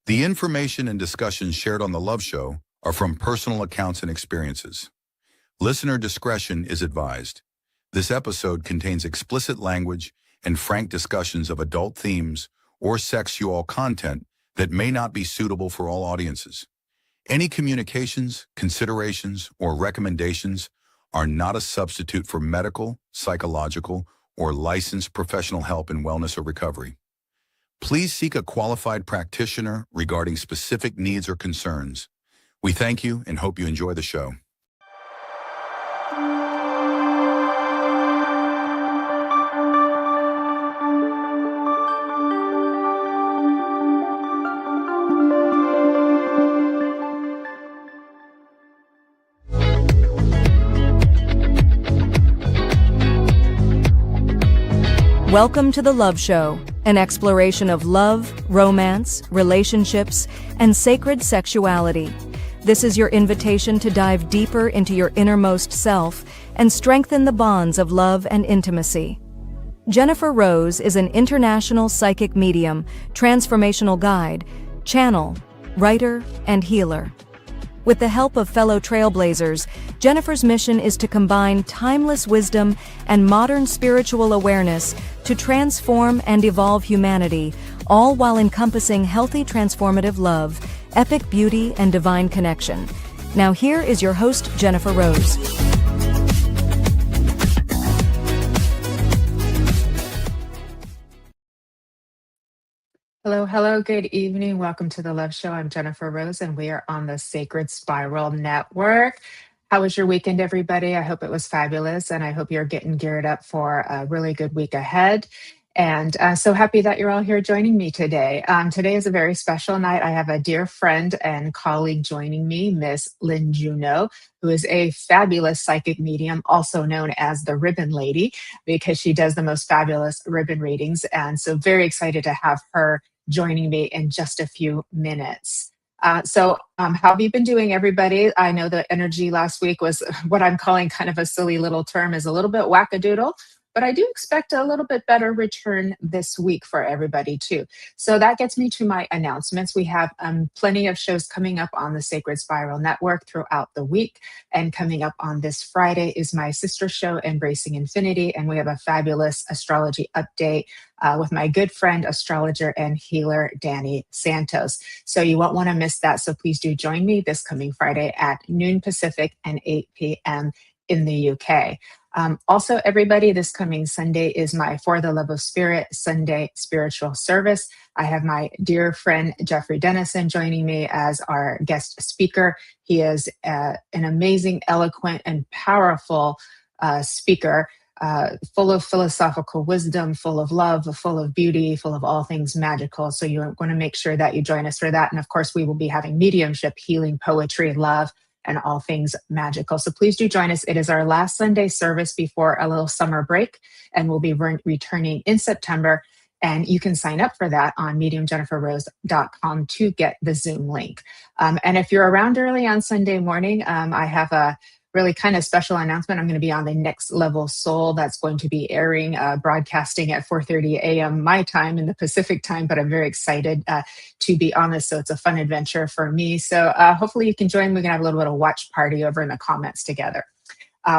The information and discussions shared on The Love Show are from personal accounts and experiences. Listener discretion is advised. This episode contains explicit language and frank discussions of adult themes or sexual content that may not be suitable for all audiences. Any communications, considerations, or recommendations are not a substitute for medical, psychological, or licensed professional help in wellness or recovery. Please seek a qualified practitioner regarding specific needs or concerns. We thank you and hope you enjoy the show. Welcome to The Love Show, an exploration of love, romance, relationships, and sacred sexuality. This is your invitation to dive deeper into your innermost self and strengthen the bonds of love and intimacy. Jennifer Rose is an international psychic medium, transformational guide, channel, writer, and healer. With the help of fellow trailblazers, Jennifer's mission is to combine timeless wisdom and modern spiritual awareness to transform and evolve humanity, all while encompassing healthy transformative love, epic beauty, and divine connection. Now here is your host, Jennifer Rose. Hello, good evening. Welcome to The Love Show. I'm Jennifer Rose, and we are on the Sacred Spiral Network. How was your weekend, everybody? I hope it was fabulous, and I hope you're getting geared up for a really good week ahead. And so happy that you're all here joining me today. Today is a very special night. I have a dear friend and colleague joining me, Miss Lynne Juneau, who is a fabulous psychic medium, also known as the Ribbon Lady, because she does the most fabulous ribbon readings. And so very excited to have her joining me in just a few minutes. How have you been doing, everybody? I know the energy last week was what I'm calling kind of a silly little term, is a little bit wackadoodle, but I do expect a little bit better return this week for everybody too. So that gets me to my announcements. We have plenty of shows coming up on the Sacred Spiral Network throughout the week. And coming up on this Friday is my sister show, Embracing Infinity. And we have a fabulous astrology update with my good friend, astrologer and healer, Danny Santos. So you won't want to miss that. So please do join me this coming Friday at noon Pacific and 8 p.m. in the UK. Also, everybody, this coming Sunday is my For the Love of Spirit Sunday spiritual service. I have my dear friend Jeffrey Dennison joining me as our guest speaker. He is an amazing, eloquent, and powerful speaker, full of philosophical wisdom, full of love, full of beauty, full of all things magical. So you want to make sure that you join us for that. And of course, we will be having mediumship, healing, poetry, love, and all things magical. So please do join us. It is our last Sunday service before a little summer break, and we'll be returning in September. And you can sign up for that on mediumjenniferrose.com to get the Zoom link. And if you're around early on Sunday morning, I have a really kind of special announcement. I'm going to be on the Next Level Soul. That's going to be airing, broadcasting at 4:30 a.m. my time in the Pacific time, but I'm very excited to be on this. So it's a fun adventure for me. So hopefully you can join. We're going to have a little bit of watch party over in the comments together.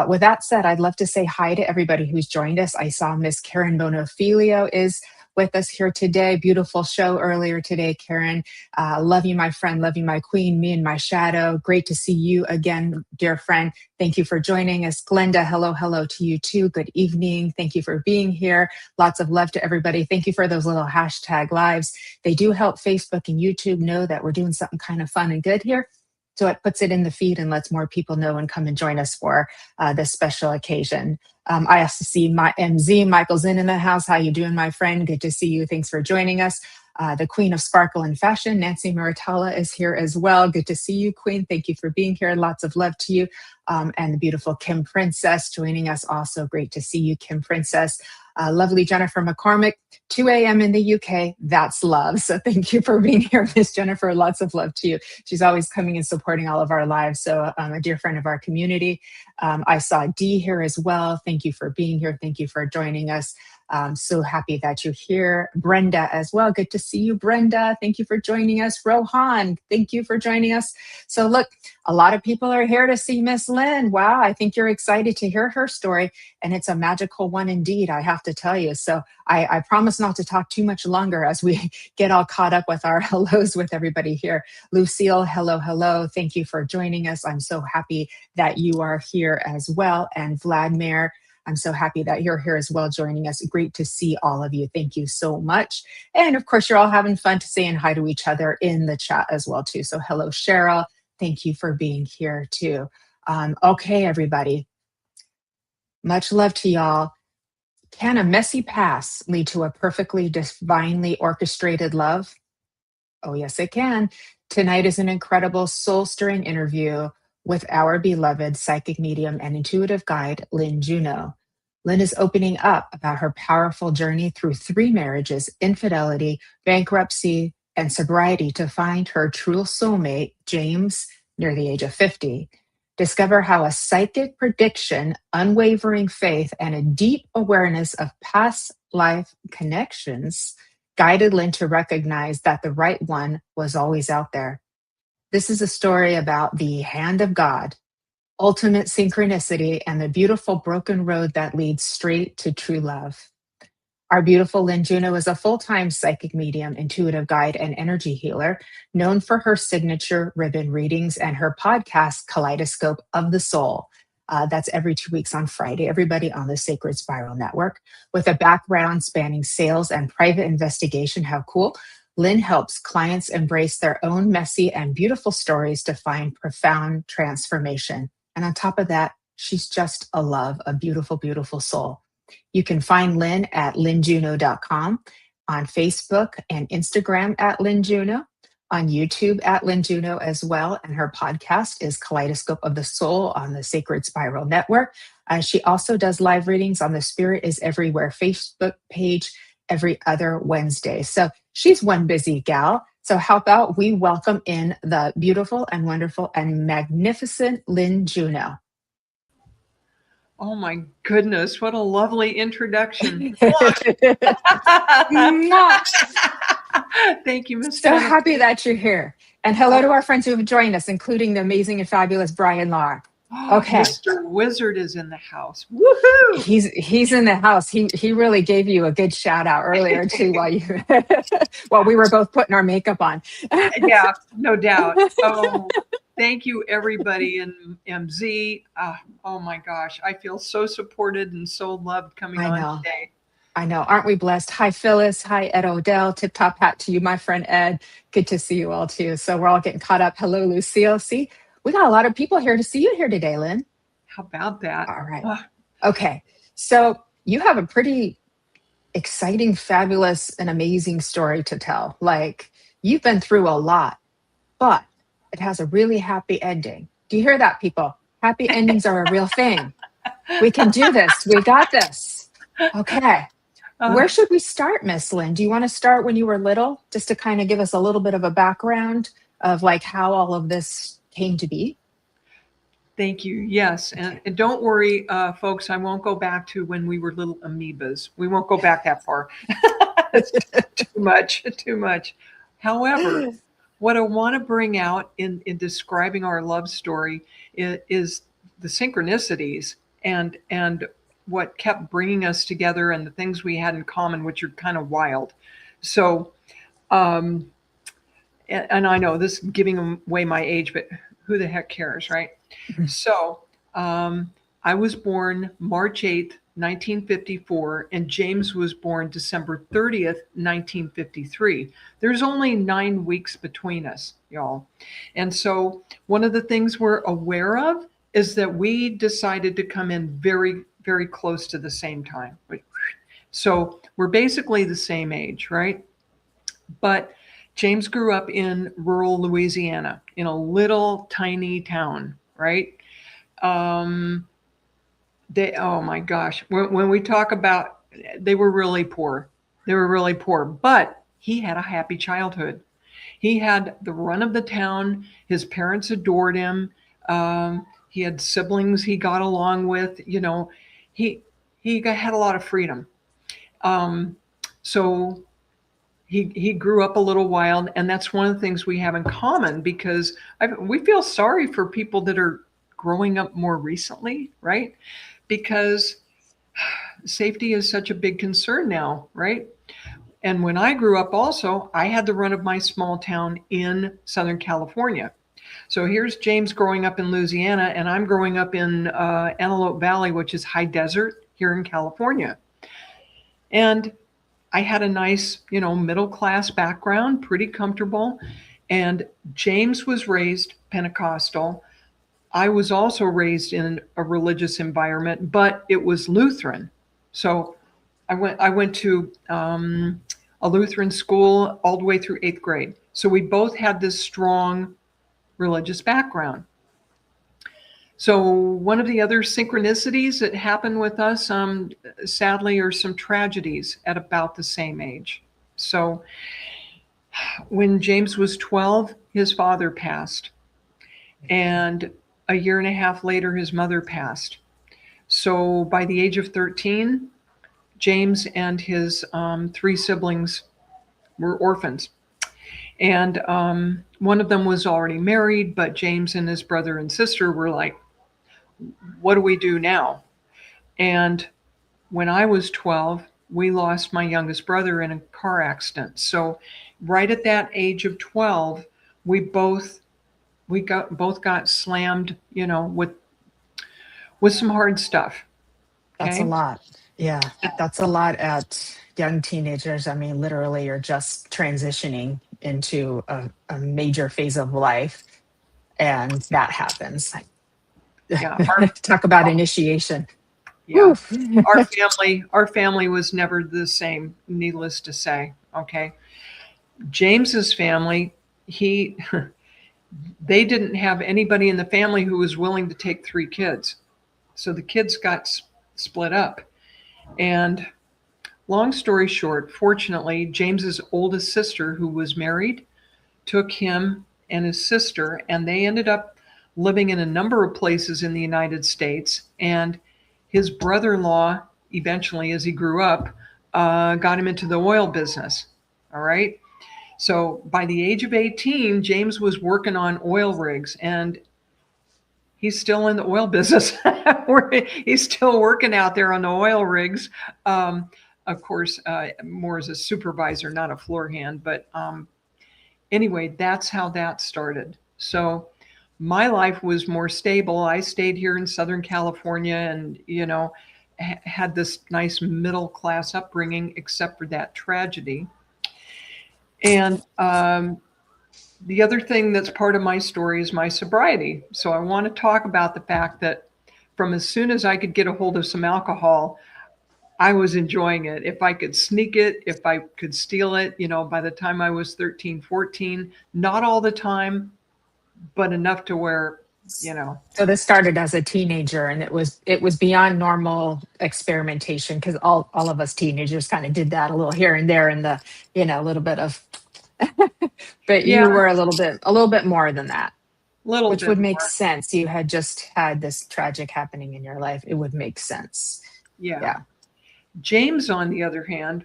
With that said, I'd love to say hi to everybody who's joined us. I saw Miss Karen Bonofilio is with us here today. Beautiful show earlier today, Karen. Love you, my friend. Love you, my queen. Me and my shadow. Great to see you again, dear friend. Thank you for joining us. Glenda, hello to you too. Good evening. Thank you for being here. Lots of love to everybody. Thank you for those little hashtag lives. They do help Facebook and YouTube know that we're doing something kind of fun and good here. So it puts it in the feed and lets more people know and come and join us for this special occasion. I also see my MZ, Michael's in the house. How you doing, my friend? Good to see you. Thanks for joining us. The Queen of Sparkle and Fashion, Nancy Maritala, is here as well. Good to see you, Queen. Thank you for being here. Lots of love to you. And the beautiful Kim Princess joining us also. Great to see you, Kim Princess. Lovely Jennifer McCormick, 2 a.m. in the UK. That's love. So thank you for being here, Miss Jennifer. Lots of love to you. She's always coming and supporting all of our lives. So a dear friend of our community. I saw Dee here as well. Thank you for being here. Thank you for joining us. So happy that you're here. Brenda as well. Good to see you, Brenda. Thank you for joining us. Rohan, thank you for joining us. So look, a lot of people are here to see Miss Lynne. Wow, I think you're excited to hear her story. And it's a magical one indeed, I have to tell you. So I promise not to talk too much longer as we get all caught up with our hellos with everybody here. Lucille, hello, hello. Thank you for joining us. I'm so happy that you are here as well. And Vladimir, I'm so happy that you're here as well, joining us. Great to see all of you. Thank you so much. And of course, you're all having fun to saying hi to each other in the chat as well, too. So hello, Cheryl. Thank you for being here, too. Okay, everybody. Much love to y'all. Can a messy past lead to a perfectly divinely orchestrated love? Oh, yes, it can. Tonight is an incredible soul-stirring interview with our beloved psychic medium and intuitive guide, Lynne Juneau. Lynne is opening up about her powerful journey through 3 marriages, infidelity, bankruptcy, and sobriety to find her true soulmate, James, near the age of 50. Discover how a psychic prediction, unwavering faith, and a deep awareness of past life connections guided Lynne to recognize that the right one was always out there. This is a story about the hand of God, ultimate synchronicity, and the beautiful broken road that leads straight to true love. Our beautiful Lynne Juneau is a full-time psychic medium, intuitive guide, and energy healer, known for her signature ribbon readings and her podcast, Kaleidoscope of the Soul. That's every 2 weeks on Friday, everybody on the Sacred Spiral Network. With a background spanning sales and private investigation, how cool. Lynne helps clients embrace their own messy and beautiful stories to find profound transformation. And on top of that, she's just a love, a beautiful, beautiful soul. You can find Lynne at lynnejuneau.com, on Facebook and Instagram at Lynne Juneau, on YouTube at Lynne Juneau as well. And her podcast is Kaleidoscope of the Soul on the Sacred Spiral Network. She also does live readings on the Spirit is Everywhere Facebook page every other Wednesday. So she's one busy gal. So how about we welcome in the beautiful and wonderful and magnificent Lynne Juneau. Oh my goodness, what a lovely introduction. Thank you, Miss So Jennifer. happy that you're here. And hello to our friends who have joined us, including the amazing and fabulous Brian Lahr. Okay. Mr. Wizard is in the house. Woohoo! He's in the house. He really gave you a good shout out earlier too while we were both putting our makeup on. Yeah, no doubt. Oh, thank you everybody in MZ. Oh my gosh, I feel so supported and so loved coming on today. I know. Aren't we blessed? Hi, Phyllis. Hi, Ed Odell. Tip top hat to you, my friend Ed. Good to see you all too. So we're all getting caught up. Hello, Lucille. See, we got a lot of people here to see you here today, Lynne. How about that? All right. Okay. So you have a pretty exciting, fabulous, and amazing story to tell. Like, you've been through a lot, but it has a really happy ending. Do you hear that, people? Happy endings are a real thing. We can do this. We got this. Okay. Where should we start, Miss Lynne? Do you want to start when you were little, just to kind of give us a little bit of a background of like how all of this came to be? Thank you. Yes. And don't worry, folks, I won't go back to when we were little amoebas. We won't go back that far. Too much. However, what I want to bring out in describing our love story is the synchronicities and what kept bringing us together and the things we had in common, which are kind of wild. So, and I know this is giving away my age, but who the heck cares, right? So I was born March 8th, 1954, and James was born December 30th, 1953. There's only 9 weeks between us, y'all. And so one of the things we're aware of is that we decided to come in very, very close to the same time. So we're basically the same age, right? But James grew up in rural Louisiana, in a little tiny town, right? Oh my gosh, when we talk about, they were really poor. But he had a happy childhood. He had the run of the town. His parents adored him. He had siblings he got along with. You know, he had a lot of freedom. So he grew up a little wild, and that's one of the things we have in common, because we feel sorry for people that are growing up more recently, right? Because safety is such a big concern now, right? And when I grew up also, I had the run of my small town in Southern California. So here's James growing up in Louisiana, and I'm growing up in Antelope Valley, which is high desert here in California. And I had a nice, middle class background, pretty comfortable. And James was raised Pentecostal. I was also raised in a religious environment, but it was Lutheran. So I went to a Lutheran school all the way through 8th grade. So we both had this strong religious background. So one of the other synchronicities that happened with us, sadly, are some tragedies at about the same age. So when James was 12, his father passed. And a year and a half later, his mother passed. So by the age of 13, James and his 3 siblings were orphans. And one of them was already married, but James and his brother and sister were like, what do we do now? And when I was 12, we lost my youngest brother in a car accident. So right at that age of 12, we both got slammed, with some hard stuff. Okay? That's a lot. Yeah, that's a lot at young teenagers. I mean, literally, you're just transitioning into a major phase of life, and that happens. Yeah. Talk about initiation. Yeah. Our family was never the same, needless to say. Okay. James's family, they didn't have anybody in the family who was willing to take 3 kids. So the kids got split up. And long story short, fortunately, James's oldest sister, who was married, took him and his sister, and they ended up living in a number of places in the United States. And his brother-in-law, eventually, as he grew up, got him into the oil business. All right. So by the age of 18, James was working on oil rigs, and he's still in the oil business. He's still working out there on the oil rigs. Of course, more as a supervisor, not a floor hand. But anyway, that's how that started. So my life was more stable. I stayed here in Southern California and, had this nice middle class upbringing, except for that tragedy. And the other thing that's part of my story is my sobriety. So I want to talk about the fact that from as soon as I could get a hold of some alcohol, I was enjoying it. If I could sneak it, if I could steal it, by the time I was 13, 14, not all the time, but enough to where, So this started as a teenager, and it was beyond normal experimentation, because all of us teenagers kind of did that a little here and there in the, a little bit of, but Yeah. you were a little bit more than that, which would make more. sense. You had just had this tragic happening in your life. It would make sense. Yeah. James, on the other hand,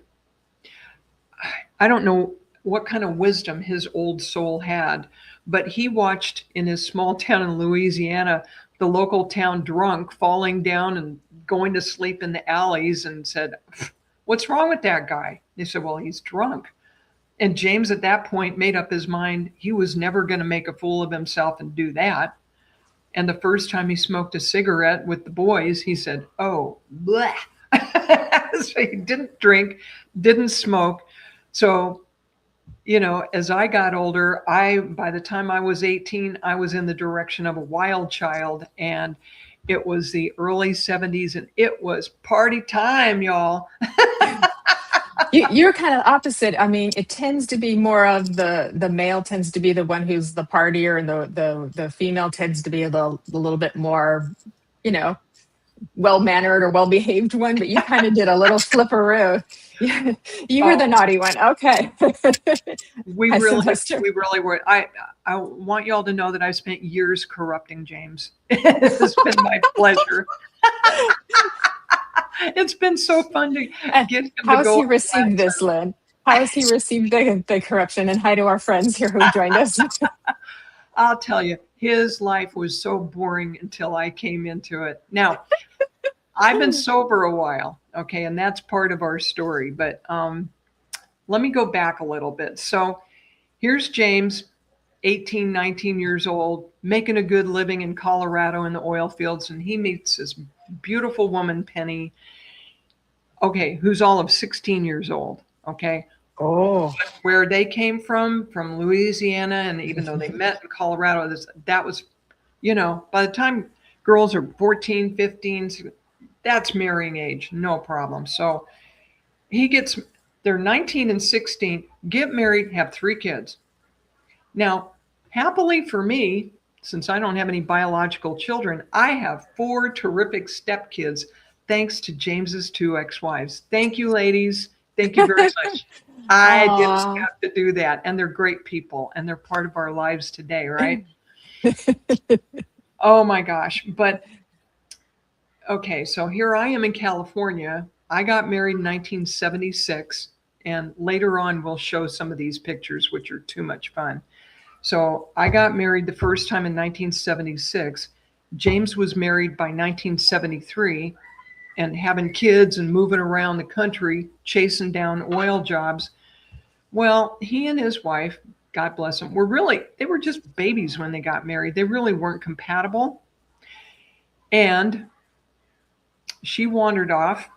I don't know what kind of wisdom his old soul had, but he watched in his small town in Louisiana, the local town drunk falling down and going to sleep in the alleys, and said, "What's wrong with that guy?" They said, "Well, he's drunk." And James at that point made up his mind he was never going to make a fool of himself and do that. And the first time he smoked a cigarette with the boys, he said, "Oh, bleh." So he didn't drink, didn't smoke. So, as I got older, by the time I was 18, I was in the direction of a wild child, and it was the early 70s, and it was party time, y'all. You're kind of opposite. I mean, it tends to be more of the male tends to be the one who's the partier, and the female tends to be the little bit more, well-mannered or well-behaved one, but you kind of did a little flipperoo. You were the naughty one. Okay. We really were. I want y'all to know that I spent years corrupting James. This has been my pleasure. It's been so fun to get him How to has go he on received that. this, Lynn? How has he received the corruption? And hi to our friends here who joined us. I'll tell you, his life was so boring until I came into it. Now, I've been sober a while, okay, and that's part of our story. But let me go back a little bit. So here's James, 18, 19 years old, making a good living in Colorado in the oil fields, and he meets this beautiful woman, Penny, okay, who's all of 16 years old, okay? Oh, Where they came from Louisiana, and even though they met in Colorado, that was, by the time girls are 14, 15, that's marrying age, no problem. So they're 19 and 16, get married, have 3 kids. Now, happily for me, since I don't have any biological children, I have 4 terrific stepkids, thanks to James's 2 ex-wives. Thank you, ladies. Thank you very much. I didn't aw. have to do that. And they're great people, and they're part of our lives today, right? Oh my gosh. But okay, so here I am in California. I got married in 1976, and later on we'll show some of these pictures, which are too much fun. So I got married the first time in 1976. James was married by 1973 and having kids and moving around the country, chasing down oil jobs. Well, he and his wife, God bless them, they were just babies when they got married. They really weren't compatible. And she wandered off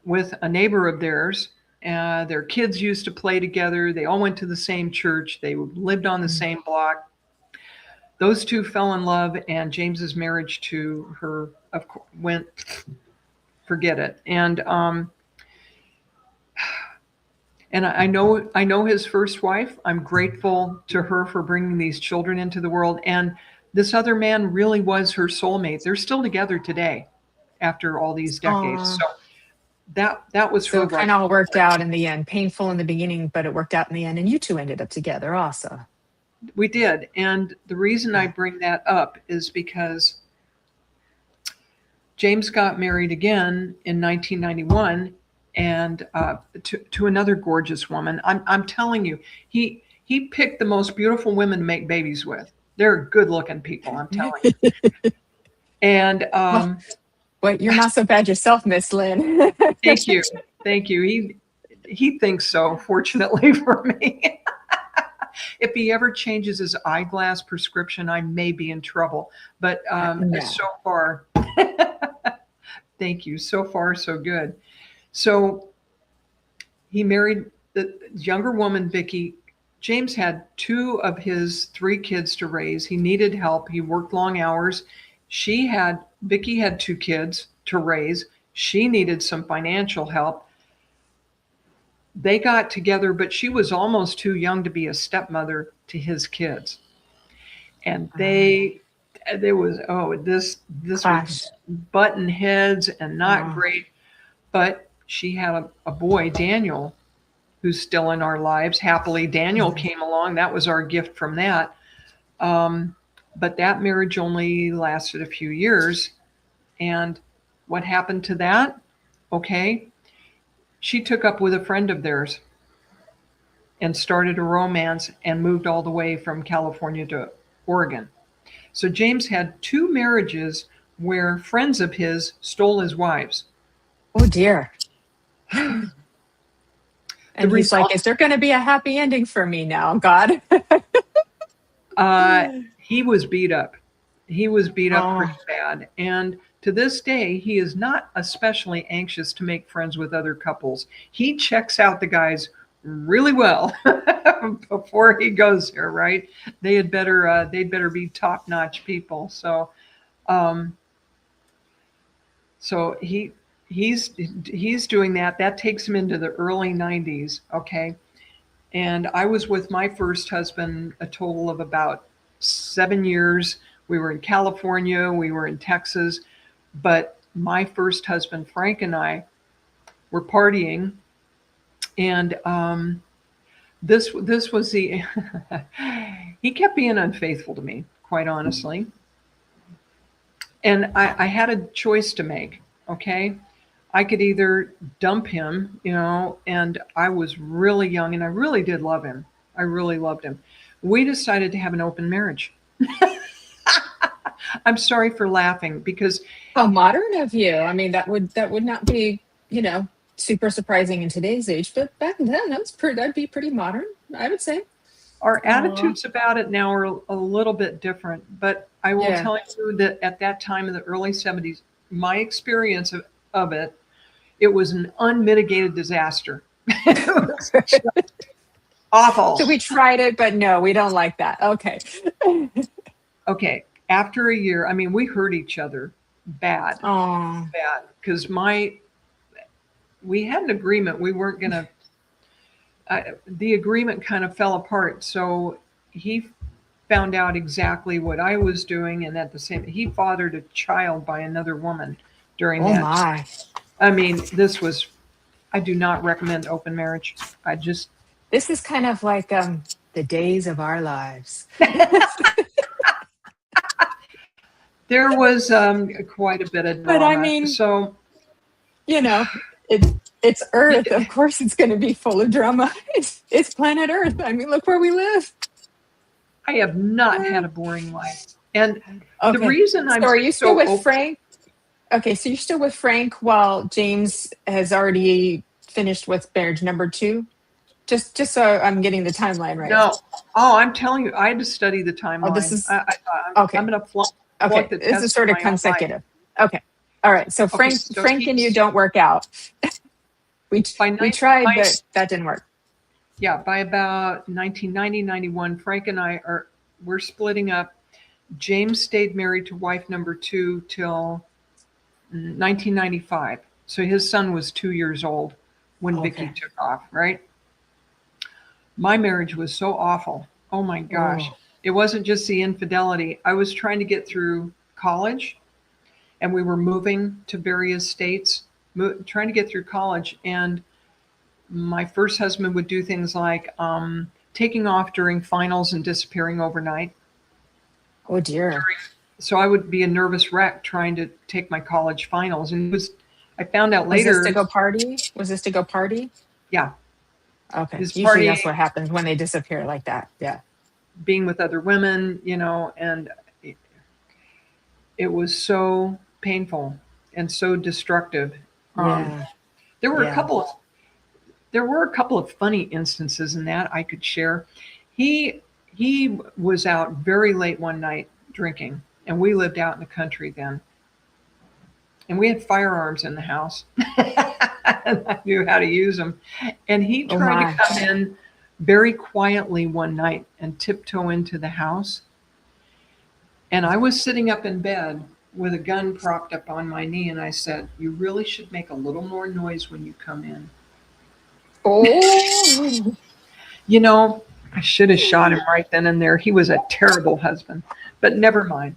with a neighbor of theirs. Their kids used to play together. They all went to the same church. They lived on the same block. Those two fell in love, and James's marriage to her went, forget it. And I know his first wife. I'm grateful to her for bringing these children into the world. And this other man really was her soulmate. They're still together today after all these decades. Aw. So that was So her it right. kind of all worked out in the end. Painful in the beginning, but it worked out in the end. And you two ended up together also. We did. And the reason I bring that up is because James got married again in 1991, and to another gorgeous woman. I'm telling you, he picked the most beautiful women to make babies with. They're good looking people, I'm telling you. And Well, wait, you're not so bad yourself, Miss Lynn. thank you. Thank you. He thinks so, fortunately for me. If he ever changes his eyeglass prescription, I may be in trouble. But No. so far, thank you. So far, so good. So he married the younger woman, Vicky. James had 2 of his 3 kids to raise. He needed help. He worked long hours. Vicky had 2 kids to raise. She needed some financial help. They got together, but she was almost too young to be a stepmother to his kids. And this was button heads and not great. But she had a boy, Daniel, who's still in our lives. Happily, Daniel came along. That was our gift from that. But that marriage only lasted a few years. And what happened to that? Okay. She took up with a friend of theirs and started a romance and moved all the way from California to Oregon. So James had 2 marriages where friends of his stole his wives. Oh, dear. And he's like, is there going to be a happy ending for me now, God? He was beat up. He was beat up pretty bad. And to this day, he is not especially anxious to make friends with other couples. He checks out the guys really well before he goes there, right? They'd better be top-notch people. So he's doing that. That takes him into the early 90s, okay? And I was with my first husband a total of about 7 years. We were in California, we were in Texas, but my first husband, Frank, and I were partying, and this was the he kept being unfaithful to me, quite honestly. And I had a choice to make, okay? I could either dump him, and I was really young and I really did love him. I really loved him. We decided to have an open marriage. I'm sorry for laughing because How modern of you. I mean, that would not be, super surprising in today's age, but back then that'd be pretty modern, I would say. our Aw. attitudes about it now are a little bit different. But I will Yeah. tell you that at that time in the early 70s, my experience of it, it was an unmitigated disaster. It was just awful. So we tried it, but no, we don't like that. Okay. Okay, after a year, I mean, we hurt each other bad, Oh, bad, because we had an agreement. We weren't gonna. The agreement kind of fell apart. So he found out exactly what I was doing, and at the same, he fathered a child by another woman during oh that. my. I mean, this was. I do not recommend open marriage. I just. This is kind of like the days of our lives. There was quite a bit of drama. But I mean, so it's Earth. Of course, it's going to be full of drama. It's planet Earth. I mean, look where we live. I have not had a boring life, and Okay. the reason I'm So are you still with open- Frank? Okay, so you're still with Frank while James has already finished with marriage number 2? Just so I'm getting the timeline right. No. Oh, I'm telling you, I had to study the timeline. this is- I'm going to flunk Okay, the this test is sort of my own life. consecutive. Okay, all right. So Okay, Frank, so Frank and you he's- don't work out. we By tried, by- but that didn't work. Yeah, by about 1990, 91, Frank and we're splitting up. James stayed married to wife number 2 till 1995. So his son was 2 years old when Vicky Okay. took off, right? My marriage was so awful. Oh my gosh. Oh. It wasn't just the infidelity. I was trying to get through college and we were moving to various states, trying to get through college. And my first husband would do things like taking off during finals and disappearing overnight. Oh dear. So I would be a nervous wreck trying to take my college finals. And I found out Was later. this to go party? Was this to go party? Yeah. Okay. His Usually that's partying. what happens when they disappear like that. Yeah. Being with other women, and it was so painful and so destructive. Yeah. There were Yeah. a couple of funny instances in that I could share. He was out very late one night drinking, and we lived out in the country then. And we had firearms in the house. And I knew how to use them. And he Oh tried my. to come in very quietly one night and tiptoe into the house. And I was sitting up in bed with a gun propped up on my knee, and I said, "You really should make a little more noise when you come in." Oh. I should have shot him right then and there. He was a terrible husband, but never mind.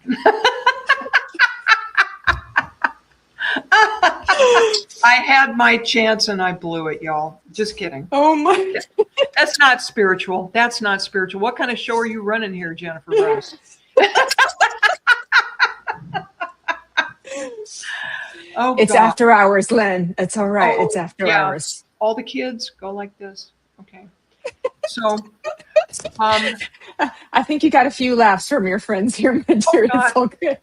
I had my chance and I blew it, y'all. Just kidding. Oh my. That's not spiritual. That's not spiritual. What kind of show are you running here, Jennifer Rose? Oh, It's God. after hours, Lynn. It's all right. Oh, It's after yeah. hours. All the kids go like this. Okay. So, I think you got a few laughs from your friends here, Major. God. It's all good.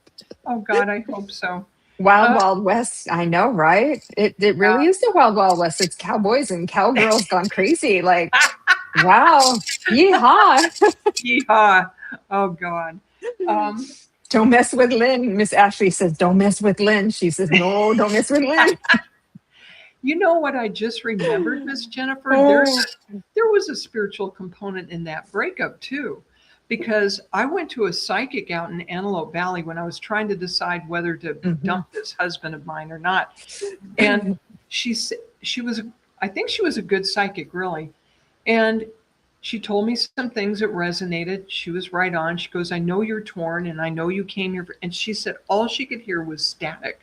oh God, I hope so. Wild Wild West. I know, right? It really is the Wild Wild West. It's cowboys and cowgirls gone crazy. Like, wow. Yeehaw. Yeehaw. Oh God. Don't mess with Lynn. Miss Ashley says, don't mess with Lynn. She says, no, don't mess with Lynn. You know what I just remembered, Miss Jennifer? Oh. There was a spiritual component in that breakup too, because I went to a psychic out in Antelope Valley when I was trying to decide whether to dump this husband of mine or not. And I think she was a good psychic, really. And she told me some things that resonated. She was right on. She goes, "I know you're torn and I know you came here." And she said all she could hear was static.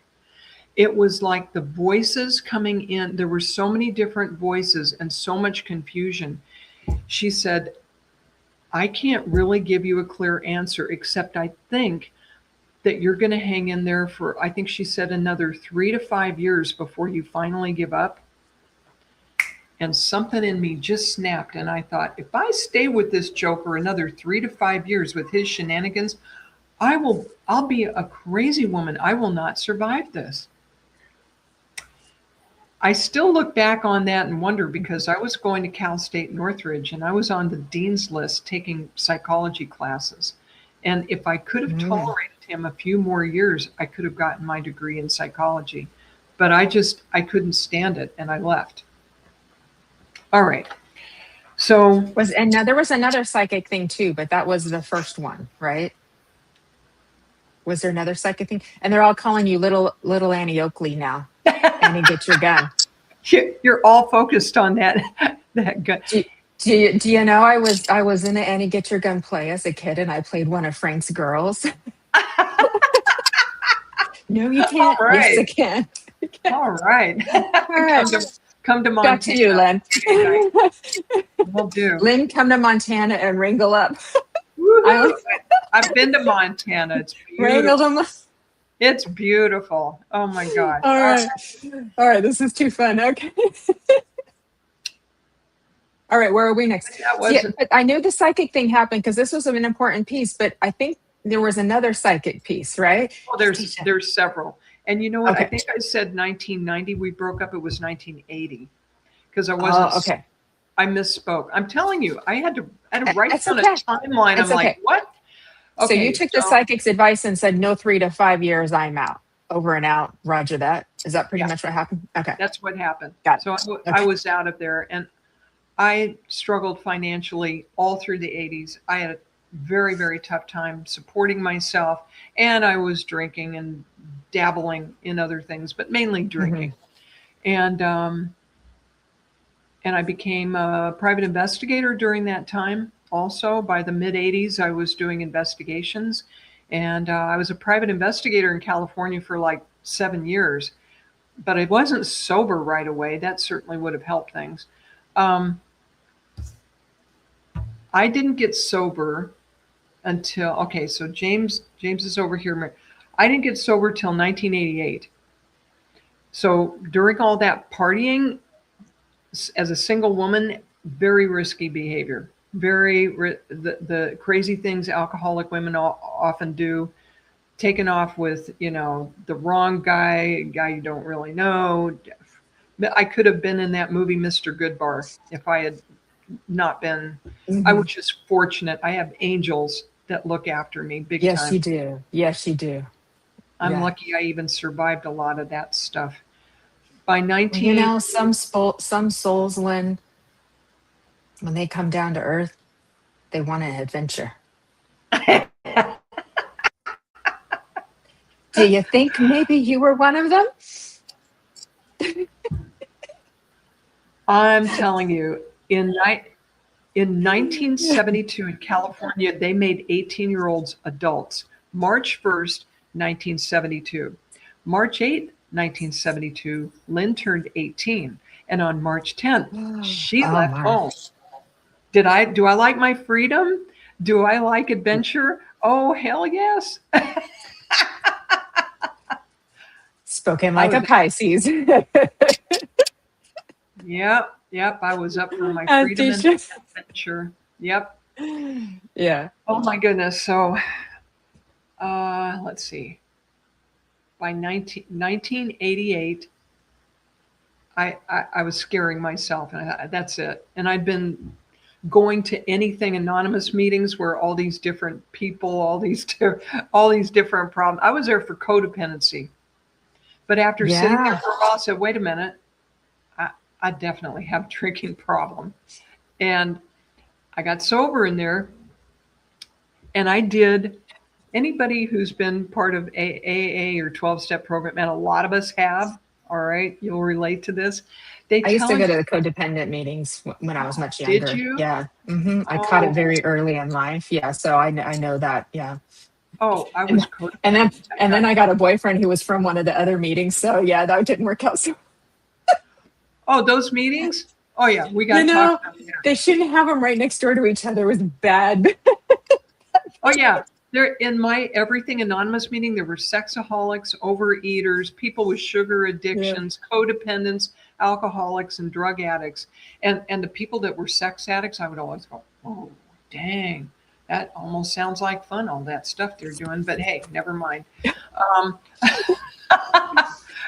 It was like the voices coming in. There were so many different voices and so much confusion. She said, "I can't really give you a clear answer, except I think that you're going to hang in there for, I think she said, another 3 to 5 years before you finally give up. And something in me just snapped. And I thought, if I stay with this joker another 3 to 5 years with his shenanigans, I'll be a crazy woman. I will not survive this. I still look back on that and wonder, because I was going to Cal State Northridge and I was on the dean's list taking psychology classes. And if I could have tolerated him a few more years, I could have gotten my degree in psychology. But I couldn't stand it, and I left. All right. So now there was another psychic thing too, but that was the first one, right? Was there another psychic thing? And they're all calling you little Annie Oakley now. Annie, get your gun. You're all focused on that gun. Do you know I was in an Annie Get Your Gun play as a kid, and I played one of Frank's girls. No, you can't. All right. Yes, I can. All right. All right. Come to Montana. Back to you, Lynn. Will do. Lynn, come to Montana and wrangle up. I've been to Montana. It's Wrangle beautiful. them. It's beautiful. Oh my God. All right. All right. This is too fun. Okay. All right. Where are we next? But I knew the psychic thing happened because this was an important piece, but I think there was another psychic piece, right? Well, there's several. And you know what? Okay. I think I said 1990 we broke up. It was 1980 because I wasn't. Okay. I misspoke. I'm telling you, I had to write That's down okay. a timeline. That's I'm like, okay. what? So you took the psychic's advice and said, no, 3 to 5 years, I'm out. Over and out. Roger that. Is that pretty much what happened? Okay. That's what happened. Got it. So I was out of there, and I struggled financially all through the 80s. I had a very, very tough time supporting myself, and I was drinking and dabbling in other things, but mainly drinking. And I became a private investigator during that time. Also, by the mid 80s, I was doing investigations, and I was a private investigator in California for like 7 years, but I wasn't sober right away. That certainly would have helped things. I didn't get sober until, so James is over here. I didn't get sober till 1988. So during all that partying, as a single woman, very risky behavior. The crazy things alcoholic women often do, taken off with, the wrong guy, a guy you don't really know. I could have been in that movie, Mr. Goodbar, if I had not been. I was just fortunate. I have angels that look after me big time. Yes, you do. Yes, you do. I'm lucky I even survived a lot of that stuff. By some souls, Lynn, when they come down to earth, they want an adventure. Do you think maybe you were one of them? I'm telling you, in 1972 in California, they made 18-year-olds adults. March 1st, 1972. March 8th, 1972, Lynn turned 18. And on March 10th, she left home. Do I like my freedom? Do I like adventure? Oh, hell yes. Spoken like a Pisces. Yep. I was up for my freedom and adventure. Yep. Yeah. Oh my goodness. So, let's see. By 1988, I was scaring myself, and that's it. And I'd been going to anything anonymous meetings where all these different people, all these different problems. I was there for codependency, but after sitting there for a while, I said, "Wait a minute, I definitely have a drinking problem," and I got sober in there, and I did. Anybody who's been part of AA or 12-step program, and a lot of us have. All right, you'll relate to this. I used to go to the codependent meetings when I was much younger. Did you? Yeah. I caught it very early in life. Yeah. So I know that. Yeah. Oh, I was codependent. And then I got a boyfriend who was from one of the other meetings. So yeah, that didn't work out. So. Oh, those meetings? Oh yeah, we got to talk about that. They shouldn't have them right next door to each other. It was bad. Oh yeah. There in my Everything Anonymous meeting, there were sexaholics, overeaters, people with sugar addictions, codependents, alcoholics, and drug addicts. And the people that were sex addicts, I would always go, oh, dang, that almost sounds like fun, all that stuff they're doing. But hey, never mind. Um,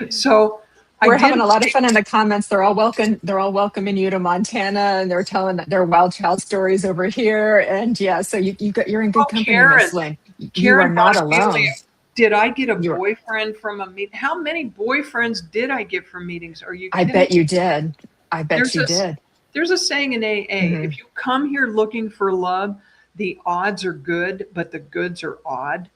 so We're having a lot of fun in the comments. They're all welcome. They're all welcoming you to Montana, and they're telling their wild child stories over here. And yeah, so you're in good company, Miss Lynne. You are not alone. Did I get a boyfriend from a meeting? How many boyfriends did I get from meetings? Are you kidding? I bet you did. I bet you did. There's a saying in AA, if you come here looking for love, the odds are good, but the goods are odd.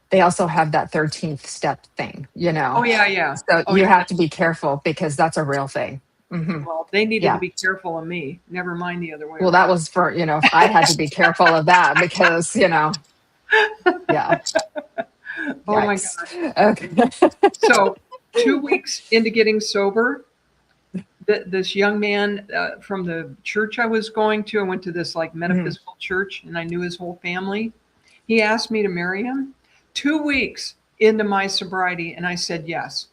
They also have that 13th step thing, you know? Oh, yeah. So you have to be careful because that's a real thing. Mm-hmm. Well, they needed to be careful of me. Never mind the other way. Well, that was for, I had to be careful of that because, yeah. Oh, my God. Okay. So 2 weeks into getting sober, this young man from the church I was going to, I went to this like metaphysical church, and I knew his whole family. He asked me to marry him 2 weeks into my sobriety, and I said yes.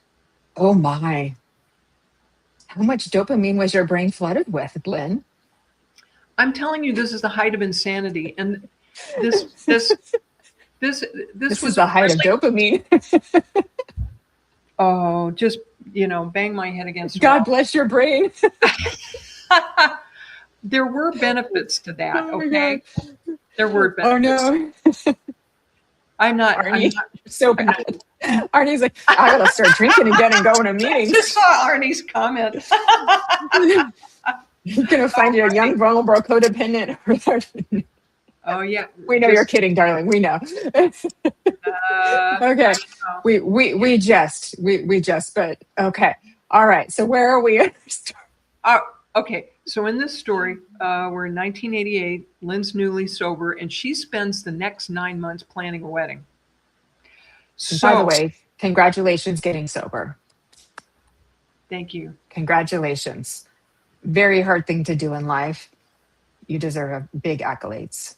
Oh my. How much dopamine was your brain flooded with, Lynne? I'm telling you, this is the height of insanity. And this was the height of dopamine. Oh, just, bang my head against God bless your brain. There were benefits to that, okay? There were benefits. Oh, no. I'm not so bad. Arnie's like, I gotta start drinking again and going to meetings. I just saw Arnie's comment. You're gonna find you a young, vulnerable, codependent. Oh yeah, we know you're kidding, darling. We know. Okay, we just, but okay, all right. So where are we? Okay, so in this story, we're in 1988. Lynne's newly sober, and she spends the next 9 months planning a wedding. So, by the way, congratulations getting sober. Thank you. Congratulations. Very hard thing to do in life. You deserve big accolades.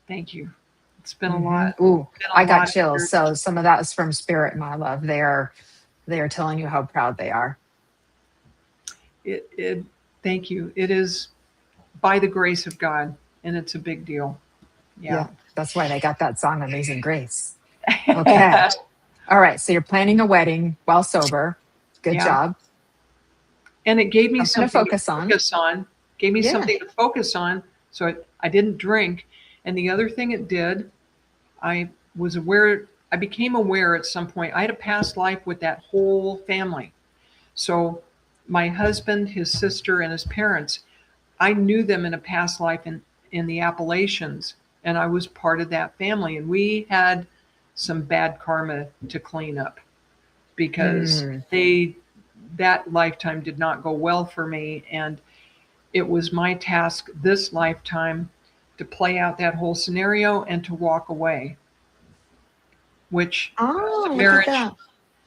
Thank you. It's been a lot. Ooh, I got chills. So some of that is from Spirit, my love. They are telling you how proud they are. Thank you. It is by the grace of God, and it's a big deal. Yeah. That's why they got that song, Amazing Grace. Okay. All right. So you're planning a wedding while sober. Good job. And it gave me something to focus on. Gave me something to focus on. So I didn't drink. And the other thing it did, I became aware at some point, I had a past life with that whole family. So my husband, his sister, and his parents, I knew them in a past life in the Appalachians, and I was part of that family. And we had some bad karma to clean up because that lifetime did not go well for me. And it was my task this lifetime to play out that whole scenario and to walk away, which the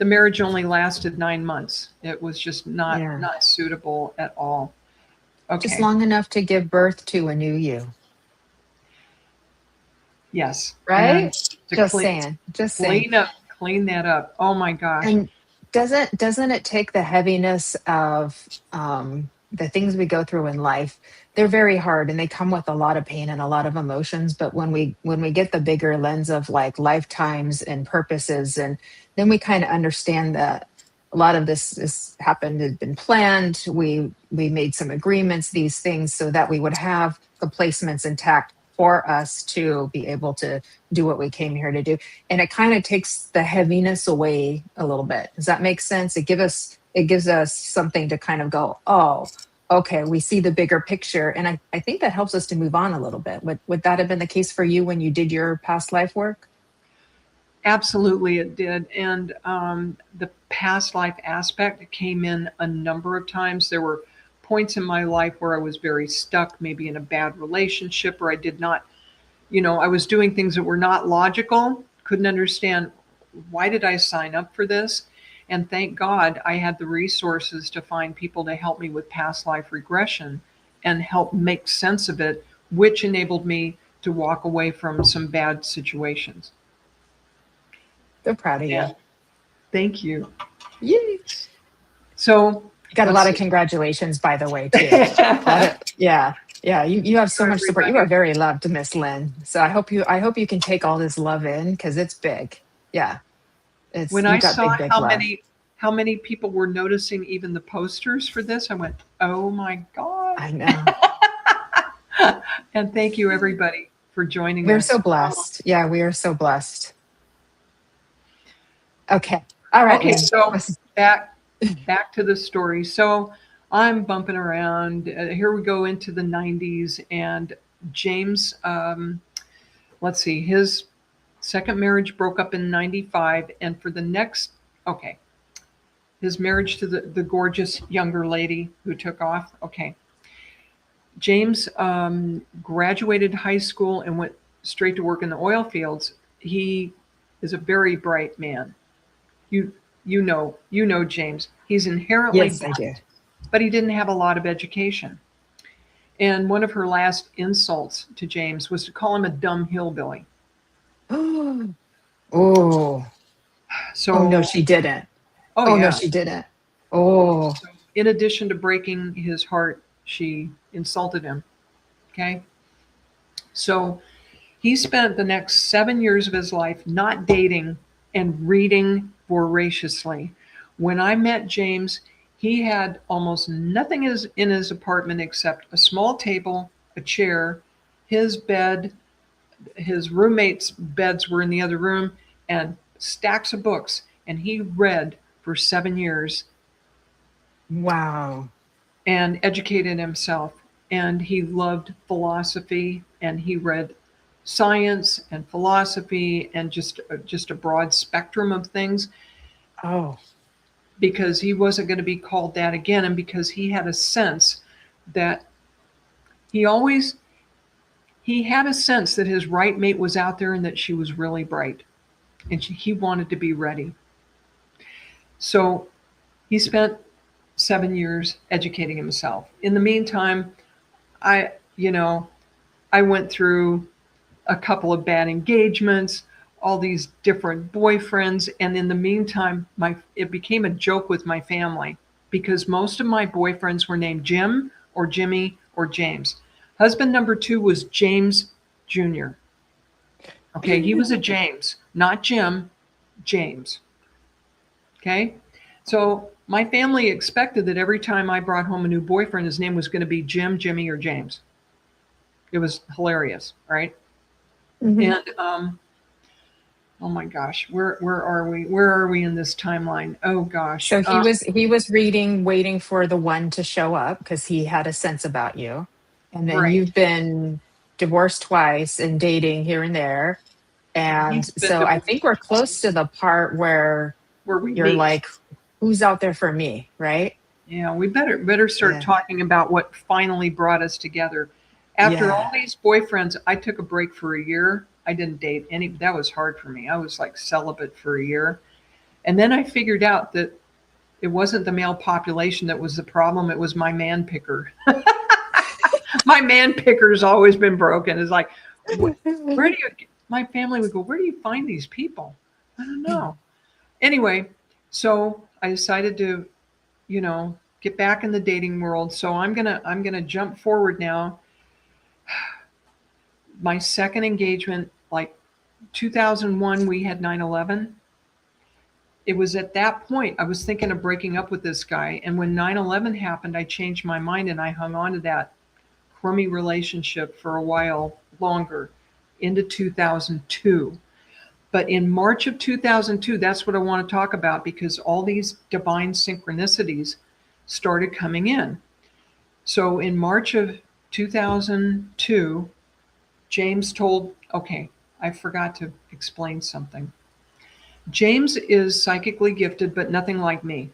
marriage only lasted 9 months. It was just not suitable at all. Okay. Just long enough to give birth to a new you. Yes. Right? Just saying. Clean that up. Oh my gosh. And doesn't it take the heaviness of the things we go through in life? They're very hard and they come with a lot of pain and a lot of emotions. But when we get the bigger lens of like lifetimes and purposes, and then we kind of understand that a lot of this happened, had been planned. We made some agreements, these things, so that we would have the placements intact for us to be able to do what we came here to do. And it kind of takes the heaviness away a little bit. Does that make sense? It gives us something to kind of go, oh, okay, we see the bigger picture. And I think that helps us to move on a little bit. Would that have been the case for you when you did your past life work? Absolutely, it did. And the past life aspect came in a number of times. There were points in my life where I was very stuck, maybe in a bad relationship, or I did not, I was doing things that were not logical, couldn't understand, why did I sign up for this? And thank God I had the resources to find people to help me with past life regression and help make sense of it, which enabled me to walk away from some bad situations. So proud of you. Yeah. Thank you. Yay. So You got a let's lot of see. congratulations, by the way, too. Yeah. Yeah. You have so much support. You are very loved, Miss Lynn. So I hope you can take all this love in, because it's big. Yeah. When You I got saw big love. how many people were noticing even the posters for this, I went, oh my God. I know. And thank you everybody for joining We're us. so blessed. Yeah, we are so blessed. Okay. All right. Okay, Lynn. so back to the story. So I'm bumping around. Here we go into the 90s, and James, let's see, his second marriage broke up in 95, and for the next, okay, his marriage to the gorgeous younger lady who took off. Okay. James graduated high school and went straight to work in the oil fields. He is a very bright man. You know James. He's inherently Yes, I bright, do. but he didn't have a lot of education. And one of her last insults to James was to call him a dumb hillbilly. Oh. So Oh, no, she didn't. Oh, No, yeah. she didn't. Oh. So in addition to breaking his heart, she insulted him. Okay. So he spent the next 7 years of his life not dating and reading voraciously. When I met James, he had almost nothing in his apartment except a small table, a chair, his bed. His roommates' beds were in the other room, and stacks of books. And he read for 7 years. Wow. And educated himself. And he loved philosophy, and he read science and philosophy and just a broad spectrum of things. Oh. Because he wasn't going to be called that again, and because he had a sense that he had a sense that his right mate was out there and that she was really bright, and he wanted to be ready. So he spent 7 years educating himself. In the meantime, I went through a couple of bad engagements, all these different boyfriends, and in the meantime, it became a joke with my family because most of my boyfriends were named Jim or Jimmy or James. Husband number 2 was James Jr. Okay, he was a James, not Jim, James. Okay, so my family expected that every time I brought home a new boyfriend, his name was going to be Jim, Jimmy, or James. It was hilarious, right? Mm-hmm. And oh my gosh, where are we? Where are we in this timeline? Oh gosh. So he was reading, waiting for the one to show up because he had a sense about you. And then Right. you've been divorced twice and dating here and there. And He's been so I divorced think we're close to the part where we you're meet. like, who's out there for me, right? Yeah, we better start talking about what finally brought us together. After all these boyfriends, I took a break for a year. I didn't date any. That was hard for me. I was like celibate for a year. And then I figured out that it wasn't the male population that was the problem. It was my man picker. My man picker's always been broken. It's like, my family would go, where do you find these people? I don't know. Anyway, so I decided to, get back in the dating world. So I'm gonna jump forward now. My second engagement, like 2001, we had 9/11. It was at that point I was thinking of breaking up with this guy. And when 9/11 happened, I changed my mind and I hung on to that crummy relationship for a while longer into 2002. But in March of 2002, that's what I want to talk about because all these divine synchronicities started coming in. So in March of 2002, James I forgot to explain something. James is psychically gifted, but nothing like me.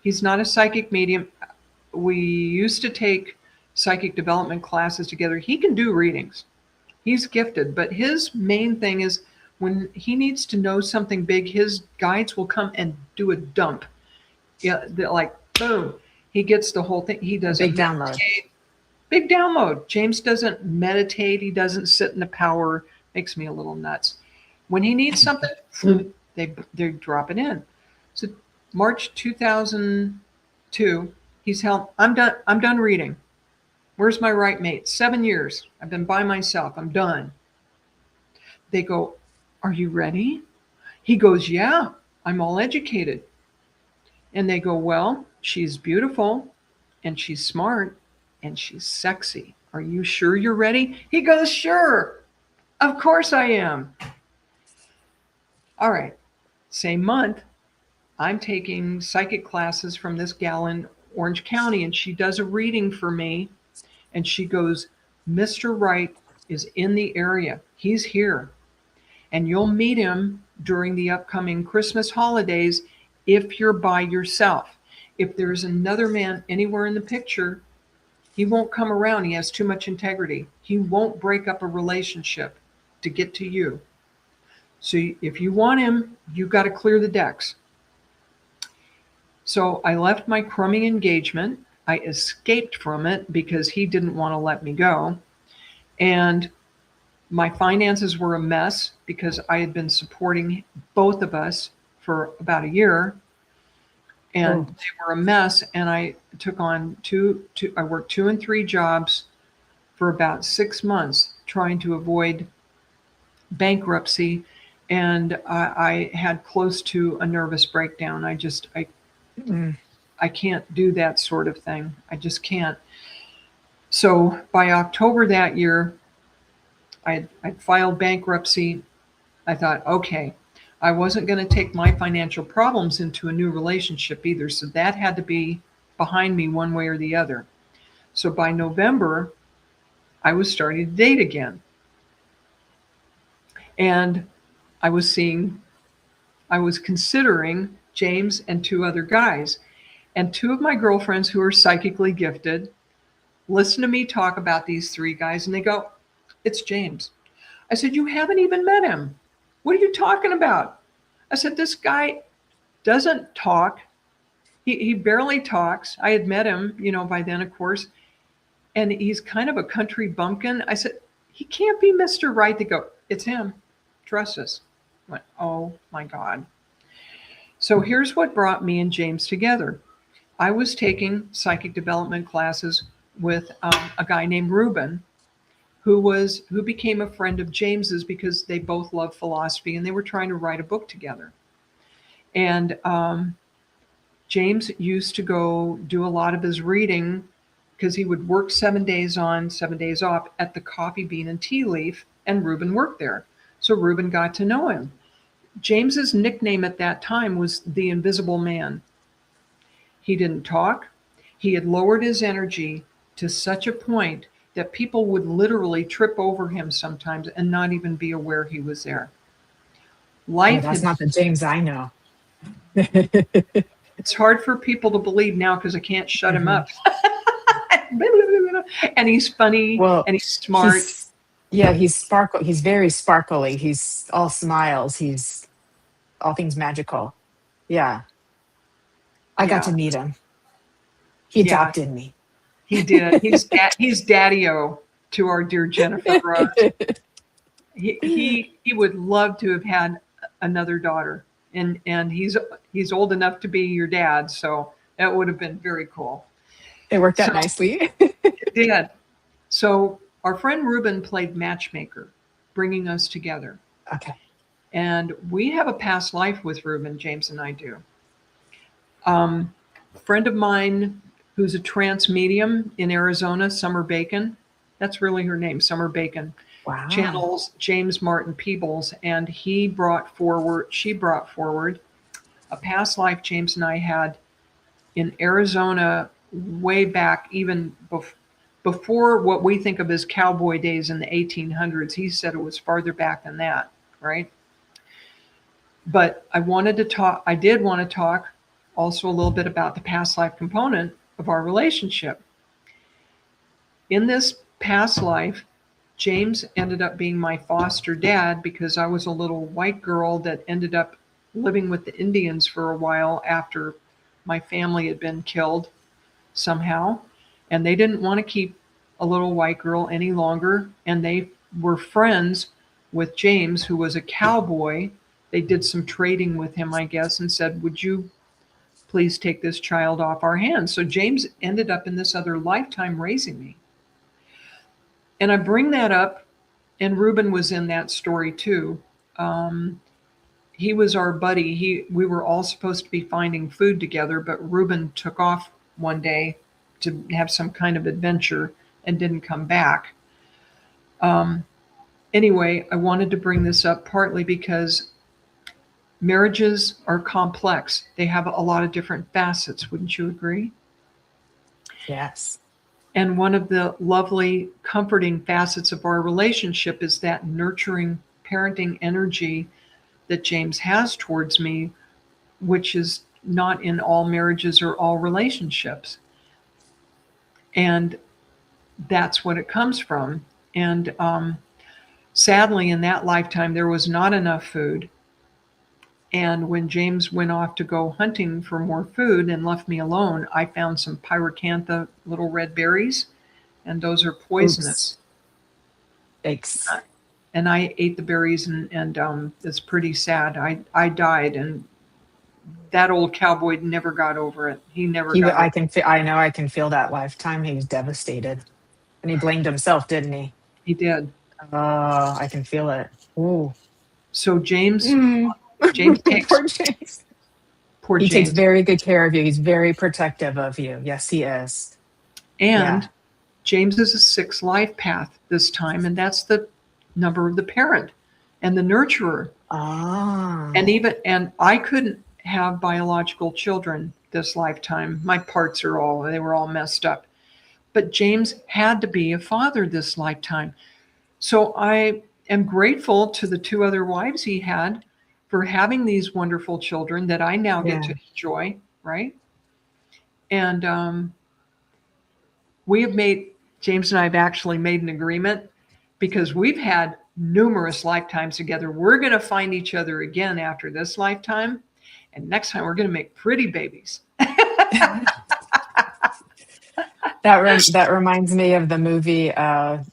He's not a psychic medium. We used to take psychic development classes together. He can do readings. He's gifted, but his main thing is when he needs to know something big, his guides will come and do a dump. Yeah, like boom, he gets the whole thing. He does a big download. Big download. James doesn't meditate. He doesn't sit in the power. Makes me a little nuts. When he needs something, they drop it in. So March 2002, he's held, I'm done reading. Where's my right mate? 7 years. I've been by myself. I'm done. They go, are you ready? He goes, yeah, I'm all educated. And they go, well, she's beautiful and she's smart and she's sexy. Are you sure you're ready? He goes, sure. Of course I am. All right. Same month, I'm taking psychic classes from this gal in Orange County, and she does a reading for me. And she goes, Mr. Right is in the area. He's here. And you'll meet him during the upcoming Christmas holidays if you're by yourself. If there's another man anywhere in the picture, he won't come around. He has too much integrity. He won't break up a relationship to get to you. So if you want him, you got to clear the decks. So I left my crummy engagement. I escaped from it because he didn't want to let me go. And my finances were a mess because I had been supporting both of us for about a year. And they were a mess. And I took on I worked 2 and 3 jobs for about 6 months trying to avoid bankruptcy. And I had close to a nervous breakdown. I can't do that sort of thing. I just can't. So by October that year, I filed bankruptcy. I thought, okay, I wasn't going to take my financial problems into a new relationship either. So that had to be behind me one way or the other. So by November, I was starting to date again. And I was considering James and 2 other guys. And 2 of my girlfriends who are psychically gifted listen to me talk about these 3 guys, and they go, it's James. I said, you haven't even met him. What are you talking about? I said, this guy doesn't talk. He barely talks. I had met him, by then, of course, and he's kind of a country bumpkin. I said, he can't be Mr. Right. They go, it's him. Trust us. I went, oh my God. So here's what brought me and James together. I was taking psychic development classes with a guy named Ruben, who became a friend of James's because they both love philosophy and they were trying to write a book together. And James used to go do a lot of his reading because he would work 7 days on, 7 days off at the Coffee Bean and Tea Leaf, and Ruben worked there. So Ruben got to know him. James's nickname at that time was the Invisible Man. He didn't talk. He had lowered his energy to such a point that people would literally trip over him sometimes and not even be aware he was there. That's not the James I know. It's hard for people to believe now because I can't shut him up. And he's funny and he's smart. He's very sparkly. He's all smiles. He's all things magical. Yeah. I got to meet him. He adopted me. He did. He's daddy-o to our dear Jennifer Rose. He would love to have had another daughter, and he's old enough to be your dad, so that would have been very cool. It worked out nicely. It did. So our friend Ruben played matchmaker, bringing us together. Okay. And we have a past life with Ruben, James and I do. A friend of mine who's a trance medium in Arizona, Summer Bacon. That's really her name, Summer Bacon. Wow. Channels James Martin Peebles, and she brought forward a past life James and I had in Arizona way back, even before what we think of as cowboy days in the 1800s. He said it was farther back than that, right? But I did want to talk also a little bit about the past life component of our relationship. In this past life, James ended up being my foster dad because I was a little white girl that ended up living with the Indians for a while after my family had been killed somehow. And they didn't want to keep a little white girl any longer, and they were friends with James, who was a cowboy. They did some trading with him, I guess, and said, would you please take this child off our hands? So James ended up in this other lifetime raising me. And I bring that up, and Reuben was in that story too. He was our buddy. We were all supposed to be finding food together, but Reuben took off one day to have some kind of adventure and didn't come back. Anyway, I wanted to bring this up partly because marriages are complex. They have a lot of different facets. Wouldn't you agree? Yes. And one of the lovely, comforting facets of our relationship is that nurturing, parenting energy that James has towards me, which is not in all marriages or all relationships. And that's what it comes from. And sadly, in that lifetime, there was not enough food. And when James went off to go hunting for more food and left me alone, I found some pyracantha, little red berries, and those are poisonous. Thanks. And I ate the berries, and it's pretty sad. I died, and that old cowboy never got over it. He never got over it. I can feel that lifetime. He was devastated. And he blamed himself, didn't he? He did. Oh, I can feel it. Ooh. So James takes Poor James. Poor He James. takes very good care of you. He's very protective of you. Yes, he is. And Yeah. James is a 6 life path this time, and that's the number of the parent and the nurturer. Ah. And I couldn't have biological children this lifetime. My parts they were all messed up. But James had to be a father this lifetime. So I am grateful to the 2 other wives he had for having these wonderful children that I now get to enjoy, right? And James and I have actually made an agreement, because we've had numerous lifetimes together. We're going to find each other again after this lifetime. And next time we're going to make pretty babies. That reminds me of the movie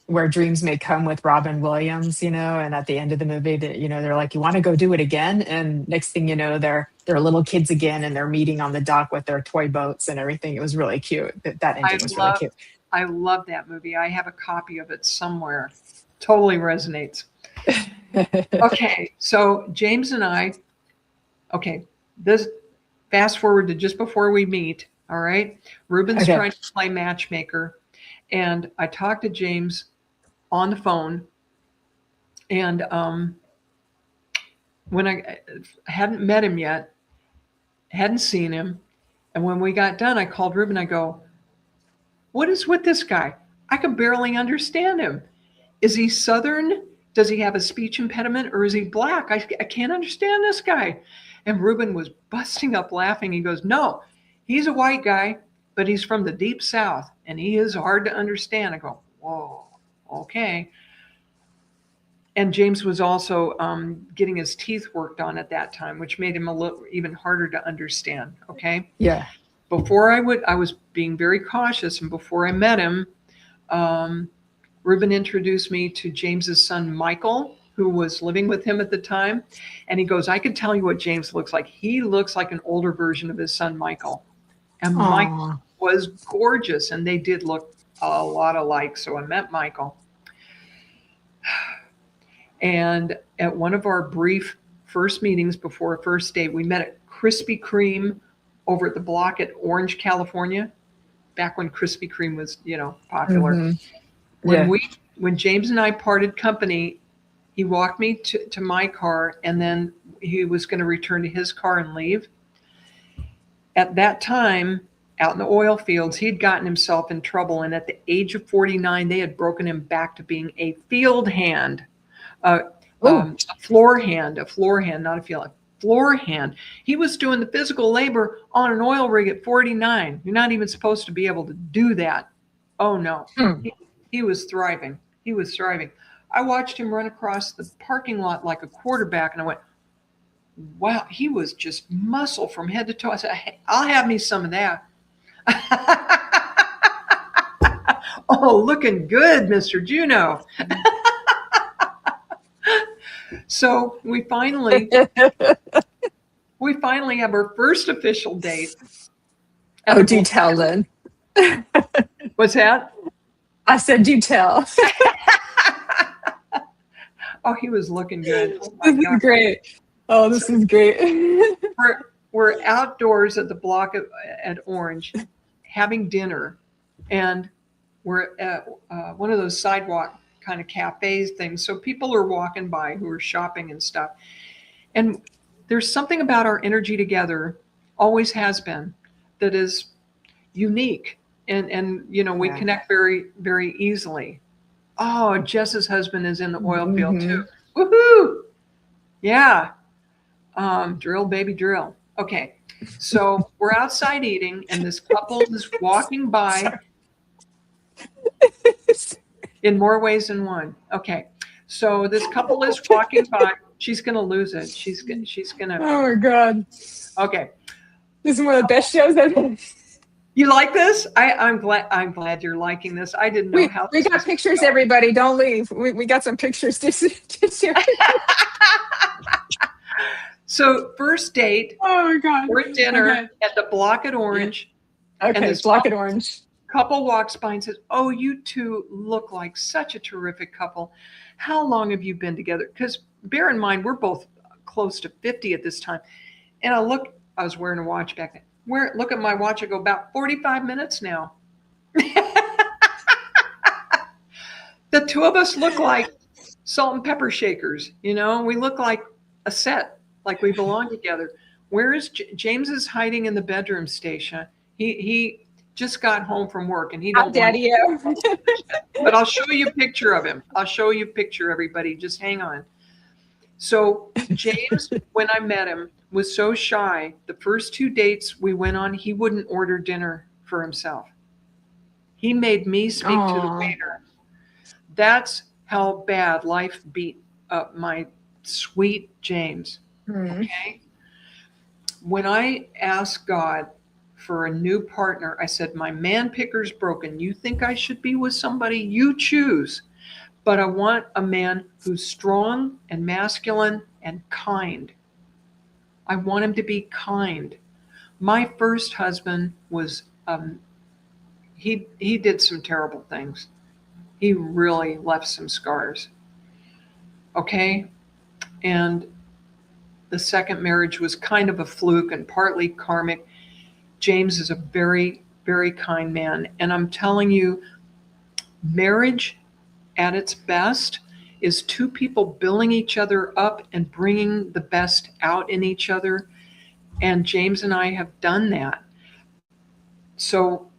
Where Dreams May Come with Robin Williams, and at the end of the movie, they're like, you want to go do it again? And next thing you know, they're little kids again, and they're meeting on the dock with their toy boats and everything. It was really cute. That ending was really cute. I love that movie. I have a copy of it somewhere. Totally resonates. Okay, so James and I, this fast forward to just before we meet. All right. Reuben's trying to play matchmaker. And I talked to James on the phone. And when I hadn't met him yet, hadn't seen him. And when we got done, I called Reuben. I go, what is with this guy? I could barely understand him. Is he Southern? Does he have a speech impediment, or is he Black? I can't understand this guy. And Reuben was busting up laughing. He goes, no. He's a white guy, but he's from the deep South, and he is hard to understand. I go, whoa, okay. And James was also getting his teeth worked on at that time, which made him a little even harder to understand. Okay. Yeah. I was being very cautious, and before I met him, Reuben introduced me to James's son, Michael, who was living with him at the time. And he goes, I can tell you what James looks like. He looks like an older version of his son, Michael. And Aww. Michael was gorgeous, and they did look a lot alike. So I met Michael. And at one of our brief first meetings before a first date, we met at Krispy Kreme over at the block at Orange, California, back when Krispy Kreme was, popular. Mm-hmm. When James and I parted company, he walked me to my car, and then he was going to return to his car and leave. At that time, out in the oil fields, he'd gotten himself in trouble. And at the age of 49, they had broken him back to being a field hand, a floor hand, not a field, a floor hand. He was doing the physical labor on an oil rig at 49. You're not even supposed to be able to do that. Oh, no. He was thriving. I watched him run across the parking lot like a quarterback, and I went, wow, he was just muscle from head to toe. I said, hey, I'll have me some of that. Oh, looking good, Mr. Juneau. So we finally have our first official date. Oh, do tell, Lynn. What's that? I said, do tell. Oh, he was looking good. Oh This is great. Oh, this is great. We're outdoors at the block at Orange having dinner, and we're at one of those sidewalk kind of cafes things. So people are walking by who are shopping and stuff. And there's something about our energy together, always has been, that is unique. And you know, we connect very, very easily. Oh, Jess's husband is in the oil field too. Woohoo! Yeah. Drill, baby, drill. Okay. So we're outside eating, and this couple is walking by in more ways than one. Okay. So this couple is walking by. She's going to lose it. She's going to. Oh my God. Okay. This is one of the best shows ever. You like this? I'm glad you're liking this. I didn't know how. We got pictures, everybody. Don't leave. We got some pictures to share. So first date. Oh my God. We're at dinner at the block at Orange. Okay, and this block at Orange. Couple walks by and says, "Oh, you two look like such a terrific couple. How long have you been together?" Because bear in mind, we're both close to 50 at this time. And I was wearing a watch back then. Look at my watch. I go, about 45 minutes now. The two of us look like salt and pepper shakers. You know, we look like a set, like we belong together. Where is James? Is hiding in the bedroom, Stacia. He just got home from work, and he don't Daddy. But I'll show you a picture of him. I'll show you a picture, everybody. Just hang on. So James, when I met him, was so shy. The first 2 dates we went on, he wouldn't order dinner for himself. He made me speak to the waiter. That's how bad life beat up my sweet James. Okay. When I asked God for a new partner, I said, my man picker's broken. You think I should be with somebody? You choose. But I want a man who's strong and masculine and kind. I want him to be kind. My first husband was, he did some terrible things. He really left some scars. Okay? And the second marriage was kind of a fluke and partly karmic. James is a very, very kind man. And I'm telling you, marriage at its best is two people building each other up and bringing the best out in each other. And James and I have done that. So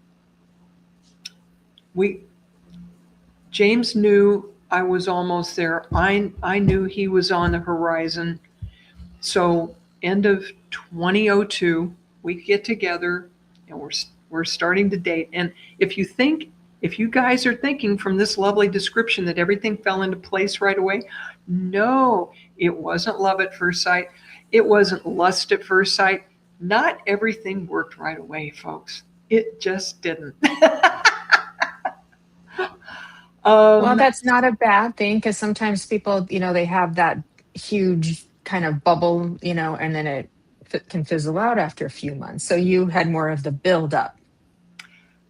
James knew I was almost there. I knew he was on the horizon. So end of 2002, we get together and we're starting to date. And if you guys are thinking from this lovely description that everything fell into place right away, no, it wasn't love at first sight. It wasn't lust at first sight. Not everything worked right away, folks. It just didn't. Well, that's not a bad thing, because sometimes people, they have that huge kind of bubble, and then it can fizzle out after a few months. So you had more of the build up.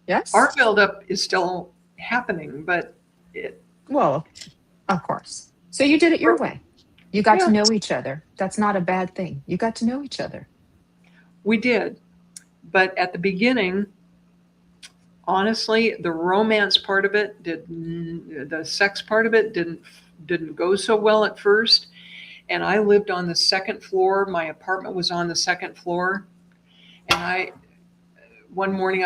Yes. Our buildup is still happening, but well, of course. So you did it your way. You got to know each other. That's not a bad thing. You got to know each other. We did. But at the beginning, honestly, the romance part of it the sex part of it didn't go so well at first. And I lived on the second floor. My apartment was on the second floor. And one morning,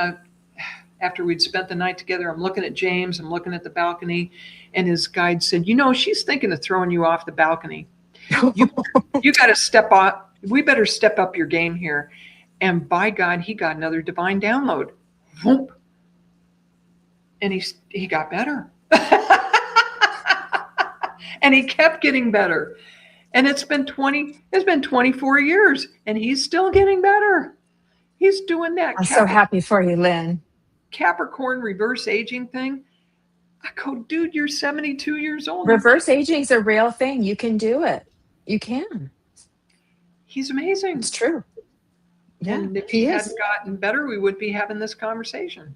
after we'd spent the night together, I'm looking at James, I'm looking at the balcony, and his guide said, she's thinking of throwing you off the balcony. You got to step off. We better step up your game here. And by God, he got another divine download. Whoop. And he got better. And he kept getting better. And it's been 24 years, and he's still getting better. He's doing that. I'm so happy for you, Lynn. Capricorn reverse aging thing. I go, dude, you're 72 years old. Reverse aging is a real thing. You can do it. You can. He's amazing. It's true. Yeah, And if he he is. hadn't gotten better, we would be having this conversation.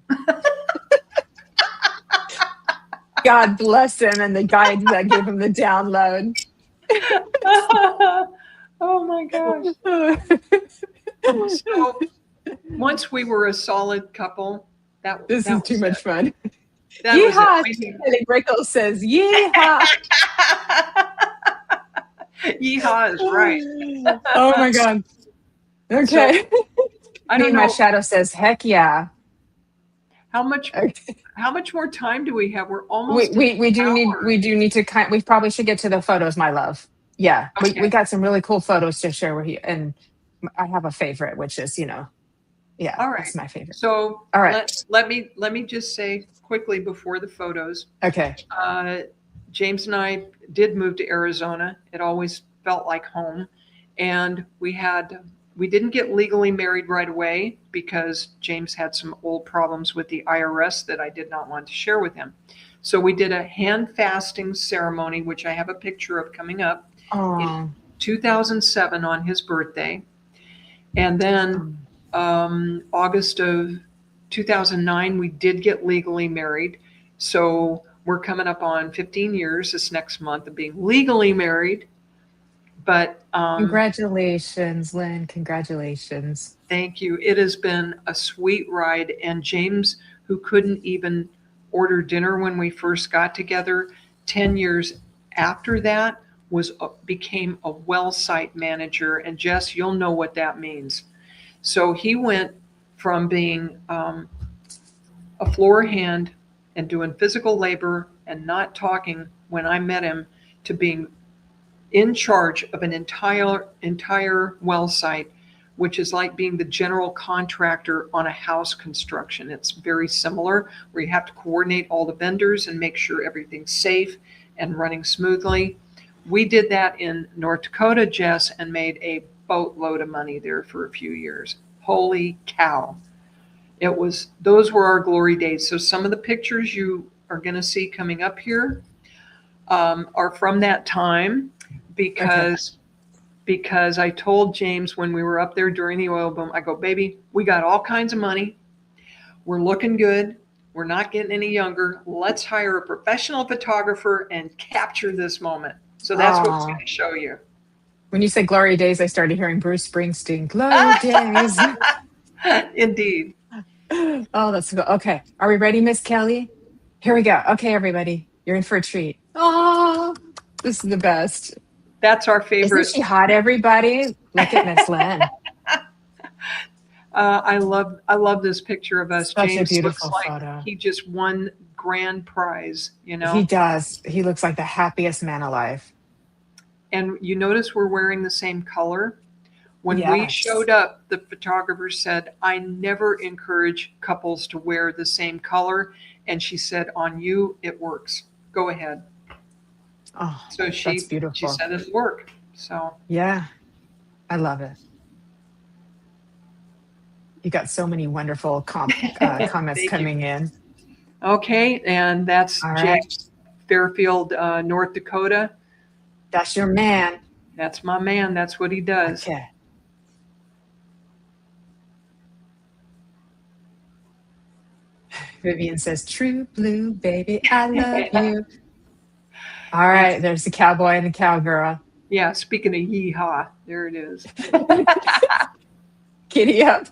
God bless him and the guide that gave him the download. Oh my gosh. So once we were a solid couple, This is too much fun. That was Yeehaw! it. Kelly Brickle says, yeehaw! Yeehaw is right. Oh my God. Okay. So, I don't My know shadow says, heck yeah. how much more time do we have? We're almost We do hour. need to we probably should get to the photos, my love. Yeah. Okay. We got some really cool photos to share with you. And I have a favorite, which is, yeah, all right. that's my favorite. So all right. Let me just say quickly before the photos. Okay. James and I did move to Arizona. It always felt like home. And we didn't get legally married right away because James had some old problems with the IRS that I did not want to share with him. So we did a hand fasting ceremony, which I have a picture of coming up in 2007 on his birthday. And then August of 2009, we did get legally married. So we're coming up on 15 years this next month of being legally married. But congratulations, Lynn. Congratulations. Thank you. It has been a sweet ride. And James, who couldn't even order dinner when we first got together, 10 years after that became a well site manager. And Jess, you'll know what that means. So he went from being a floor hand and doing physical labor and not talking when I met him to being in charge of an entire well site, which is like being the general contractor on a house construction. It's very similar, where you have to coordinate all the vendors and make sure everything's safe and running smoothly. We did that in North Dakota, Jess, and made a boatload of money there for a few years. Holy cow. Those were our glory days. So some of the pictures you are going to see coming up here are from that time. Because I told James when we were up there during the oil boom, I go, baby, we got all kinds of money. We're looking good. We're not getting any younger. Let's hire a professional photographer and capture this moment. So that's what it's going to show you. When you said glory days, I started hearing Bruce Springsteen. Glory days. Indeed. Oh, that's good. Okay. Are we ready, Miss Kelly? Here we go. Okay, everybody. You're in for a treat. Oh, this is the best. That's our favorite. Isn't she hot, everybody? Look at Miss Lynn. I love this picture of us. Such James a beautiful looks like photo. he just won grand prize, He does. He looks like the happiest man alive. And you notice we're wearing the same color. When Yes. we showed up, the photographer said, I never encourage couples to wear the same color. And she said, on you, it works. Go ahead. Oh, So that's beautiful. she said it'll work. So yeah, I love it. You got so many wonderful comments coming in. okay, and that's All Jack right. Fairfield, North Dakota. That's your man. That's my man. That's what he does. Okay. Vivian says, true blue, baby, I love you. All right, there's the cowboy and the cowgirl. Yeah, speaking of yeehaw, there it is. Giddy up.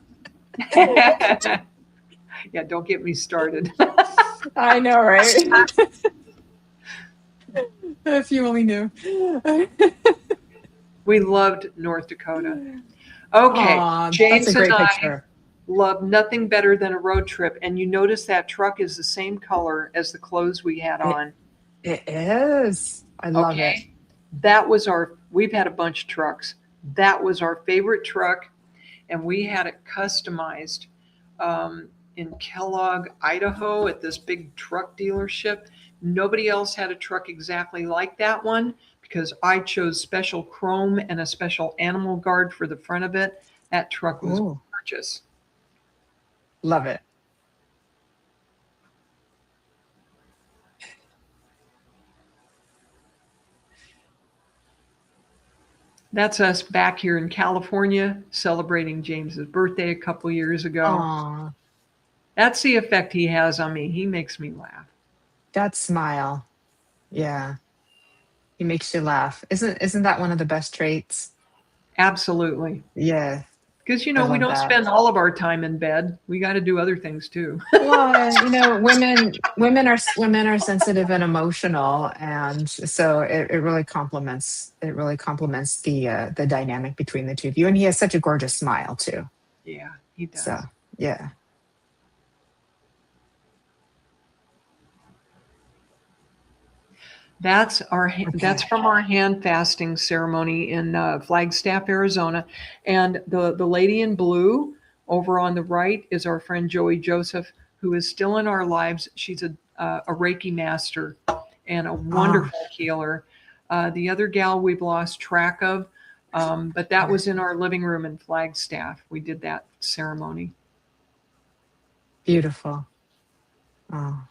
Yeah, don't get me started. I know, right? If you only knew. We loved North Dakota. Okay, Aw, James that's a great and I picture. love nothing better than a road trip. And you notice that truck is the same color as the clothes we had on. It is. I love it. That was we've had a bunch of trucks. That was our favorite truck. And we had it customized in Kellogg, Idaho at this big truck dealership. Nobody else had a truck exactly like that one because I chose special chrome and a special animal guard for the front of it. That truck was gorgeous. Love it. That's us back here in California celebrating James's birthday a couple years ago. Aw, That's the effect he has on me. He makes me laugh. that smile. Yeah. He makes you laugh. Isn't that one of the best traits? Absolutely. Yeah. Because, I we love don't that. spend all of our time in bed. We got to do other things too. Well, women are sensitive and emotional, and so it really complements the dynamic between the two of you. And he has such a gorgeous smile too. Yeah, he does. So yeah. That's Okay. that's from our hand fasting ceremony in Flagstaff, Arizona, and the lady in blue over on the right is our friend Joey Joseph, who is still in our lives. She's a Reiki master and a Oh, wonderful healer. The other gal we've lost track of, but that yeah. was in our living room in Flagstaff. We did that ceremony. Beautiful. Oh,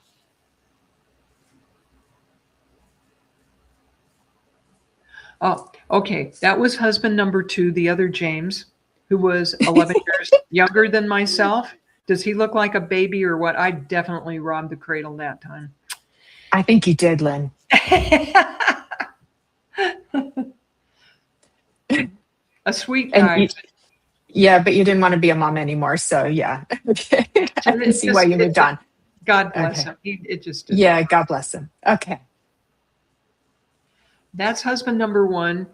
Oh, okay. That was husband number two, the other James, who was 11 years younger than myself. Does he look like a baby or what? I definitely robbed the cradle that time. I think you did, Lynn. A sweet And guy. yeah, but you didn't want to be a mom anymore, so yeah. Okay. I can see why you moved on. God bless Okay. him. It just didn't Yeah, work. God bless him. Okay. That's husband number one,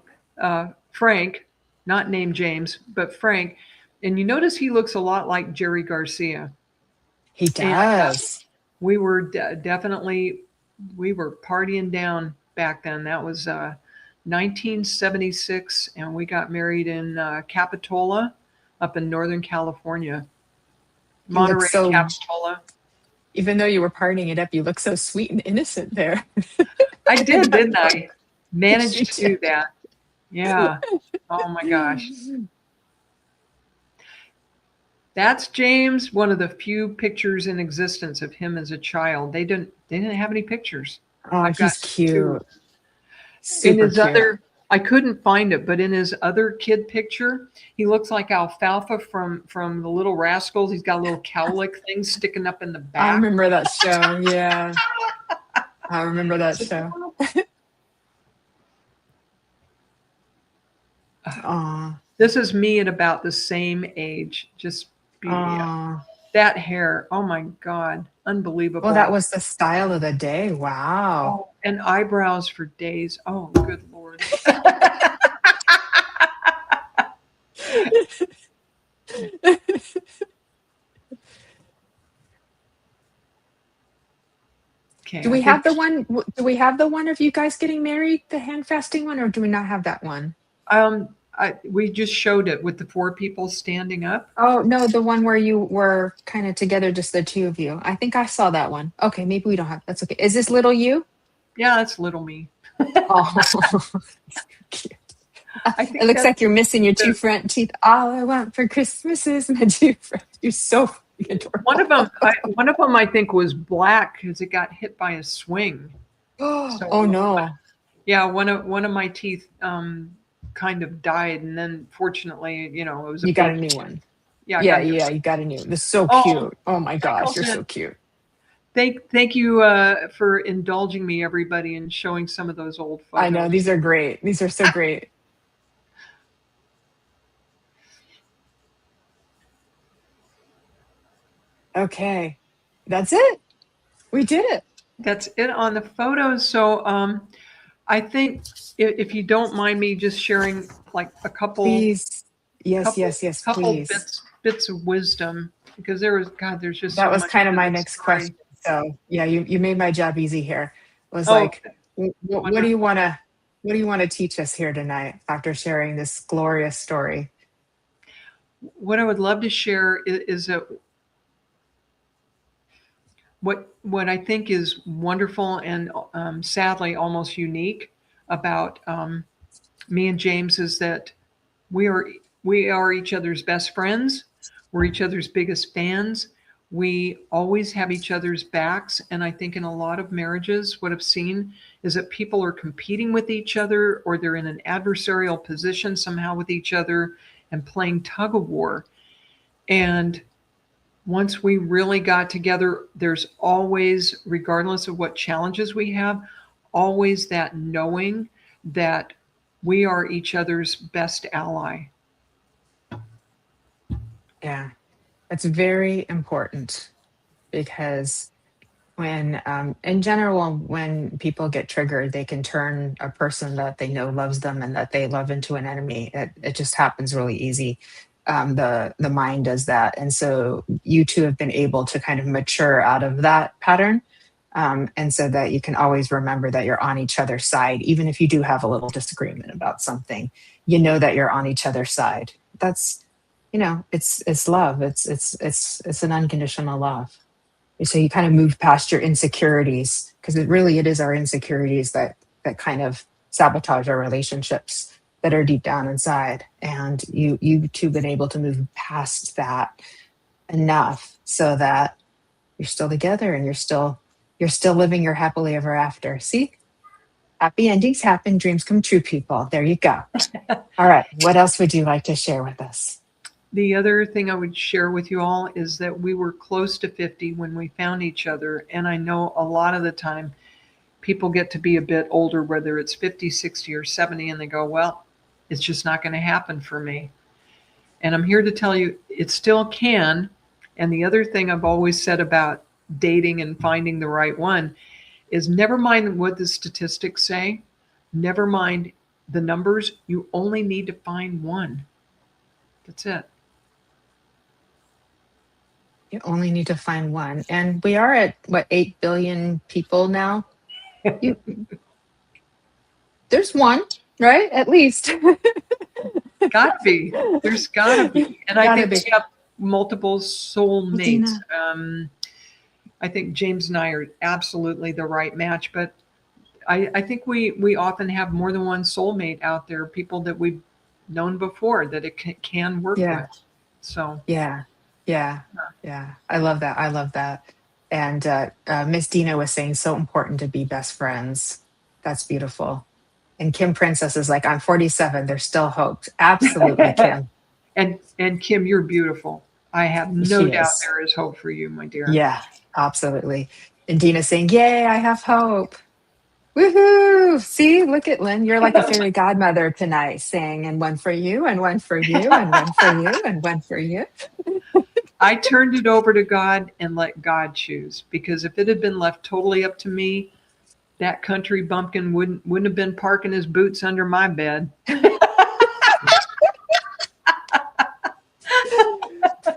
Frank, not named James, but Frank. And you notice he looks a lot like Jerry Garcia. He And does. we were definitely we were partying down back then. That was 1976, and we got married in Capitola, up in Northern California, You look Monterey, so, Capitola. even though you were partying it up, you look so sweet and innocent there. I did, didn't I? You Managed to do did. that. Yeah. Oh my gosh. That's James, one of the few pictures in existence of him as a child. They didn't have any pictures. Oh, I've got he's two. cute. In Super his cute. other, I couldn't find it, but in his other kid picture, he looks like Alfalfa from the Little Rascals. He's got a little cowlick thing sticking up in the I back. remember that show. Yeah. I remember that show. Aw. This is me at about the same age. Just be Aw. that hair. Oh my God, Well, unbelievable. that was the style of the day. Wow. Oh, and eyebrows for days. Oh, good Lord. Okay, Do I we think have the one? Do we have the one of you guys getting married, the hand fasting one, or do we not have that one? we just showed it with the four people standing up. Oh, no, the one where you were kind of together, just the two of you. I think I saw that one. Okay, maybe we don't have. That's okay. Is this little you? Yeah, that's little me. Oh, cute. I think It looks that's like you're missing your two the- front teeth. All I want for Christmas is my two front. You're so freaking adorable. one of them I think was black because it got hit by a swing. So Oh no, yeah, one of my teeth kind of died, and then fortunately, it was a you got a big new one. Yeah, I Yeah, got a new yeah, one. you got a new. This is so Oh, cute. Oh my gosh, you're Michael's so cute. Thank you for indulging me, everybody, and showing some of those old photos. I know, these are great. These are so great. Okay, that's it. We did it. That's it on the photos. So I think if you don't mind me just sharing like a Please. Yes, couple, yes, yes, couple please. bits of wisdom, because there's just That so was much kind of to my this next story. question. So yeah, you made my job easy here. Was Oh, like, what do you want to teach us here tonight after sharing this glorious story? what I would love to share is that what I think is wonderful and sadly almost unique about me and James is that we are we are each other's best friends. We're each other's biggest fans. We always have each other's backs. And I think in a lot of marriages, what I've seen is that people are competing with each other, or they're in an adversarial position somehow with each other and playing tug of war. And once we really got together, there's always, regardless of what challenges we have, always that knowing that we are each other's best ally. Yeah, it's very important because when, in general, when people get triggered, they can turn a person that they know loves them and that they love into an enemy. It just happens really easy. The mind does that, and so you two have been able to kind of mature out of that pattern, and so that you can always remember that you're on each other's side, even if you do have a little disagreement about something. You know that you're on each other's side. That's, it's love. It's an unconditional love. So you kind of move past your insecurities, because it is our insecurities that kind of sabotage our relationships that are deep down inside. And you two been able to move past that enough so that you're still together and you're still living your happily ever after. See, happy endings happen, dreams come true, people. There you go. All right, what else would you like to share with us? The other thing I would share with you all is that we were close to 50 when we found each other. And I know a lot of the time people get to be a bit older, whether it's 50, 60, or 70, and they go, well, it's just not going to happen for me. And I'm here to tell you it still can. And the other thing I've always said about dating and finding the right one is never mind what the statistics say, never mind the numbers, you only need to find one. That's it. You only need to find one. And we are at, 8 billion people now? There's one, right? At least. Gotta be. There's gotta be. And I think we have multiple soulmates. I think James and I are absolutely the right match. But I think we often have more than one soulmate out there, people that we've known before that it can work with. So yeah. I love that. And Miss Dina was saying, so important to be best friends. That's beautiful. And Kim Princess is like, I'm 47, there's still hope. Absolutely, Kim. and Kim, you're beautiful. I have no doubt there is hope for you, my dear. Yeah, absolutely. And Dina saying, yay, I have hope. Woohoo! See, look at Lynn. You're like a fairy godmother tonight, saying, and one for you, and one for you, and one for you, and one for you. I turned it over to God and let God choose, because if it had been left totally up to me, that country bumpkin wouldn't have been parking his boots under my bed.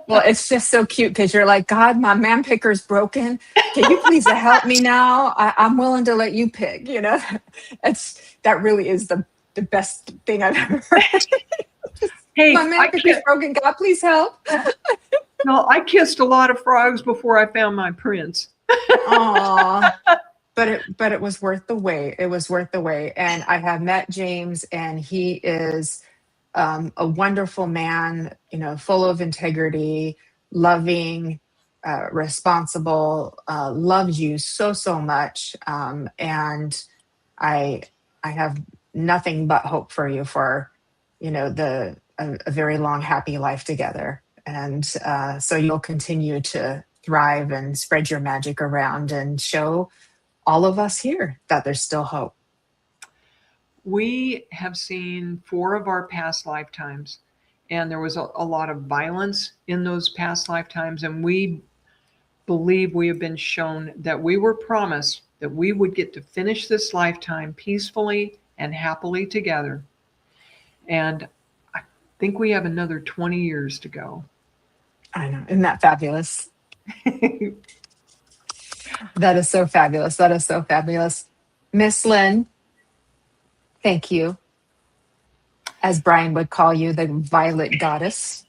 Well, it's just so cute because you're like, God, my man picker's broken. Can you please help me now? I'm willing to let you pick. That really is the best thing I've ever heard. Hey, my man picker's broken. God, please help. No, I kissed a lot of frogs before I found my prince. Aww. But it was worth the wait. It was worth the wait. And I have met James, and he is a wonderful man, full of integrity, loving, responsible, loves you so much. And I have nothing but hope for you for, a very long, happy life together. And so you'll continue to thrive and spread your magic around and show all of us here that there's still hope. We have seen 4 of our past lifetimes, and there was a lot of violence in those past lifetimes. And we believe we have been shown that we were promised that we would get to finish this lifetime peacefully and happily together. And I think we have another 20 years to go. I know. Isn't that fabulous? That is so fabulous. That is so fabulous. Miss Lynne, thank you. As Brian would call you, the violet goddess.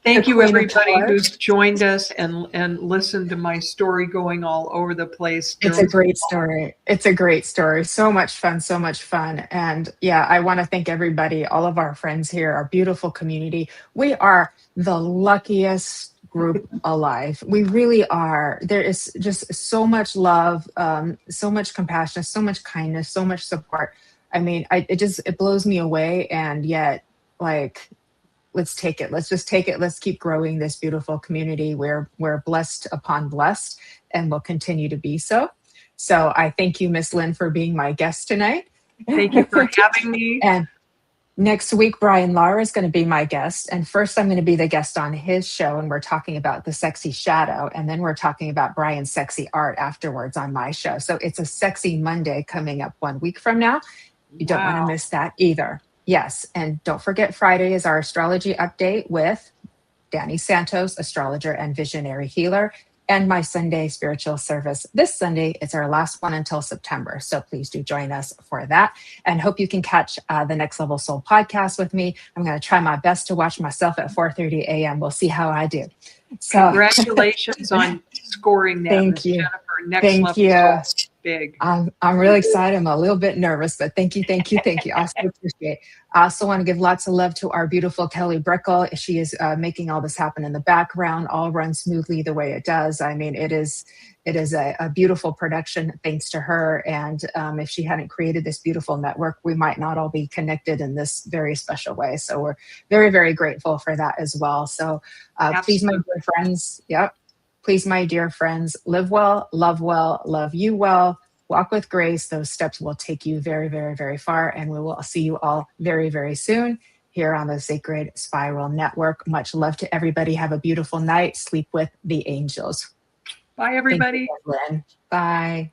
Thank you, everybody who's joined us and listened to my story going all over the place. It's a great story. It's a great story. So much fun, so much fun. And yeah, I want to thank everybody, all of our friends here, our beautiful community. We are the luckiest group alive. We really are. There is just so much love, so much compassion, so much kindness, so much support. I mean, it blows me away. And yet, like, let's take it. Let's just take it. Let's keep growing this beautiful community. We're blessed upon blessed, and will continue to be so. So I thank you, Miss Lynne, for being my guest tonight. Thank you for having me. And next week, Brian Lara is going to be my guest. And first, I'm going to be the guest on his show. And we're talking about the sexy shadow. And then we're talking about Brian's sexy art afterwards on my show. So it's a sexy Monday coming up 1 week from now. You don't want to miss that either. Yes. And don't forget, Friday is our astrology update with Danny Santos, astrologer and visionary healer, and my Sunday spiritual service. This Sunday, it's our last one until September. So please do join us for that. And hope you can catch the Next Level Soul podcast with me. I'm going to try my best to watch myself at 4:30 a.m. We'll see how I do. So congratulations on scoring that. Thank you. Jennifer. Next Thank level you. Soul. Big. I'm really excited. I'm a little bit nervous, but thank you. I so appreciate it. I also want to give lots of love to our beautiful Kelly Brickle. She is making all this happen in the background, all run smoothly the way it does. I mean, it is a beautiful production thanks to her. And if she hadn't created this beautiful network, we might not all be connected in this very special way. So we're very, very grateful for that as well. So please, my dear friends, please, my dear friends, live well, love you well, walk with grace. Those steps will take you very, very, very far. And we will see you all very, very soon here on the Sacred Spiral Network. Much love to everybody. Have a beautiful night. Sleep with the angels. Bye, everybody. Thank you, Lynne. Bye.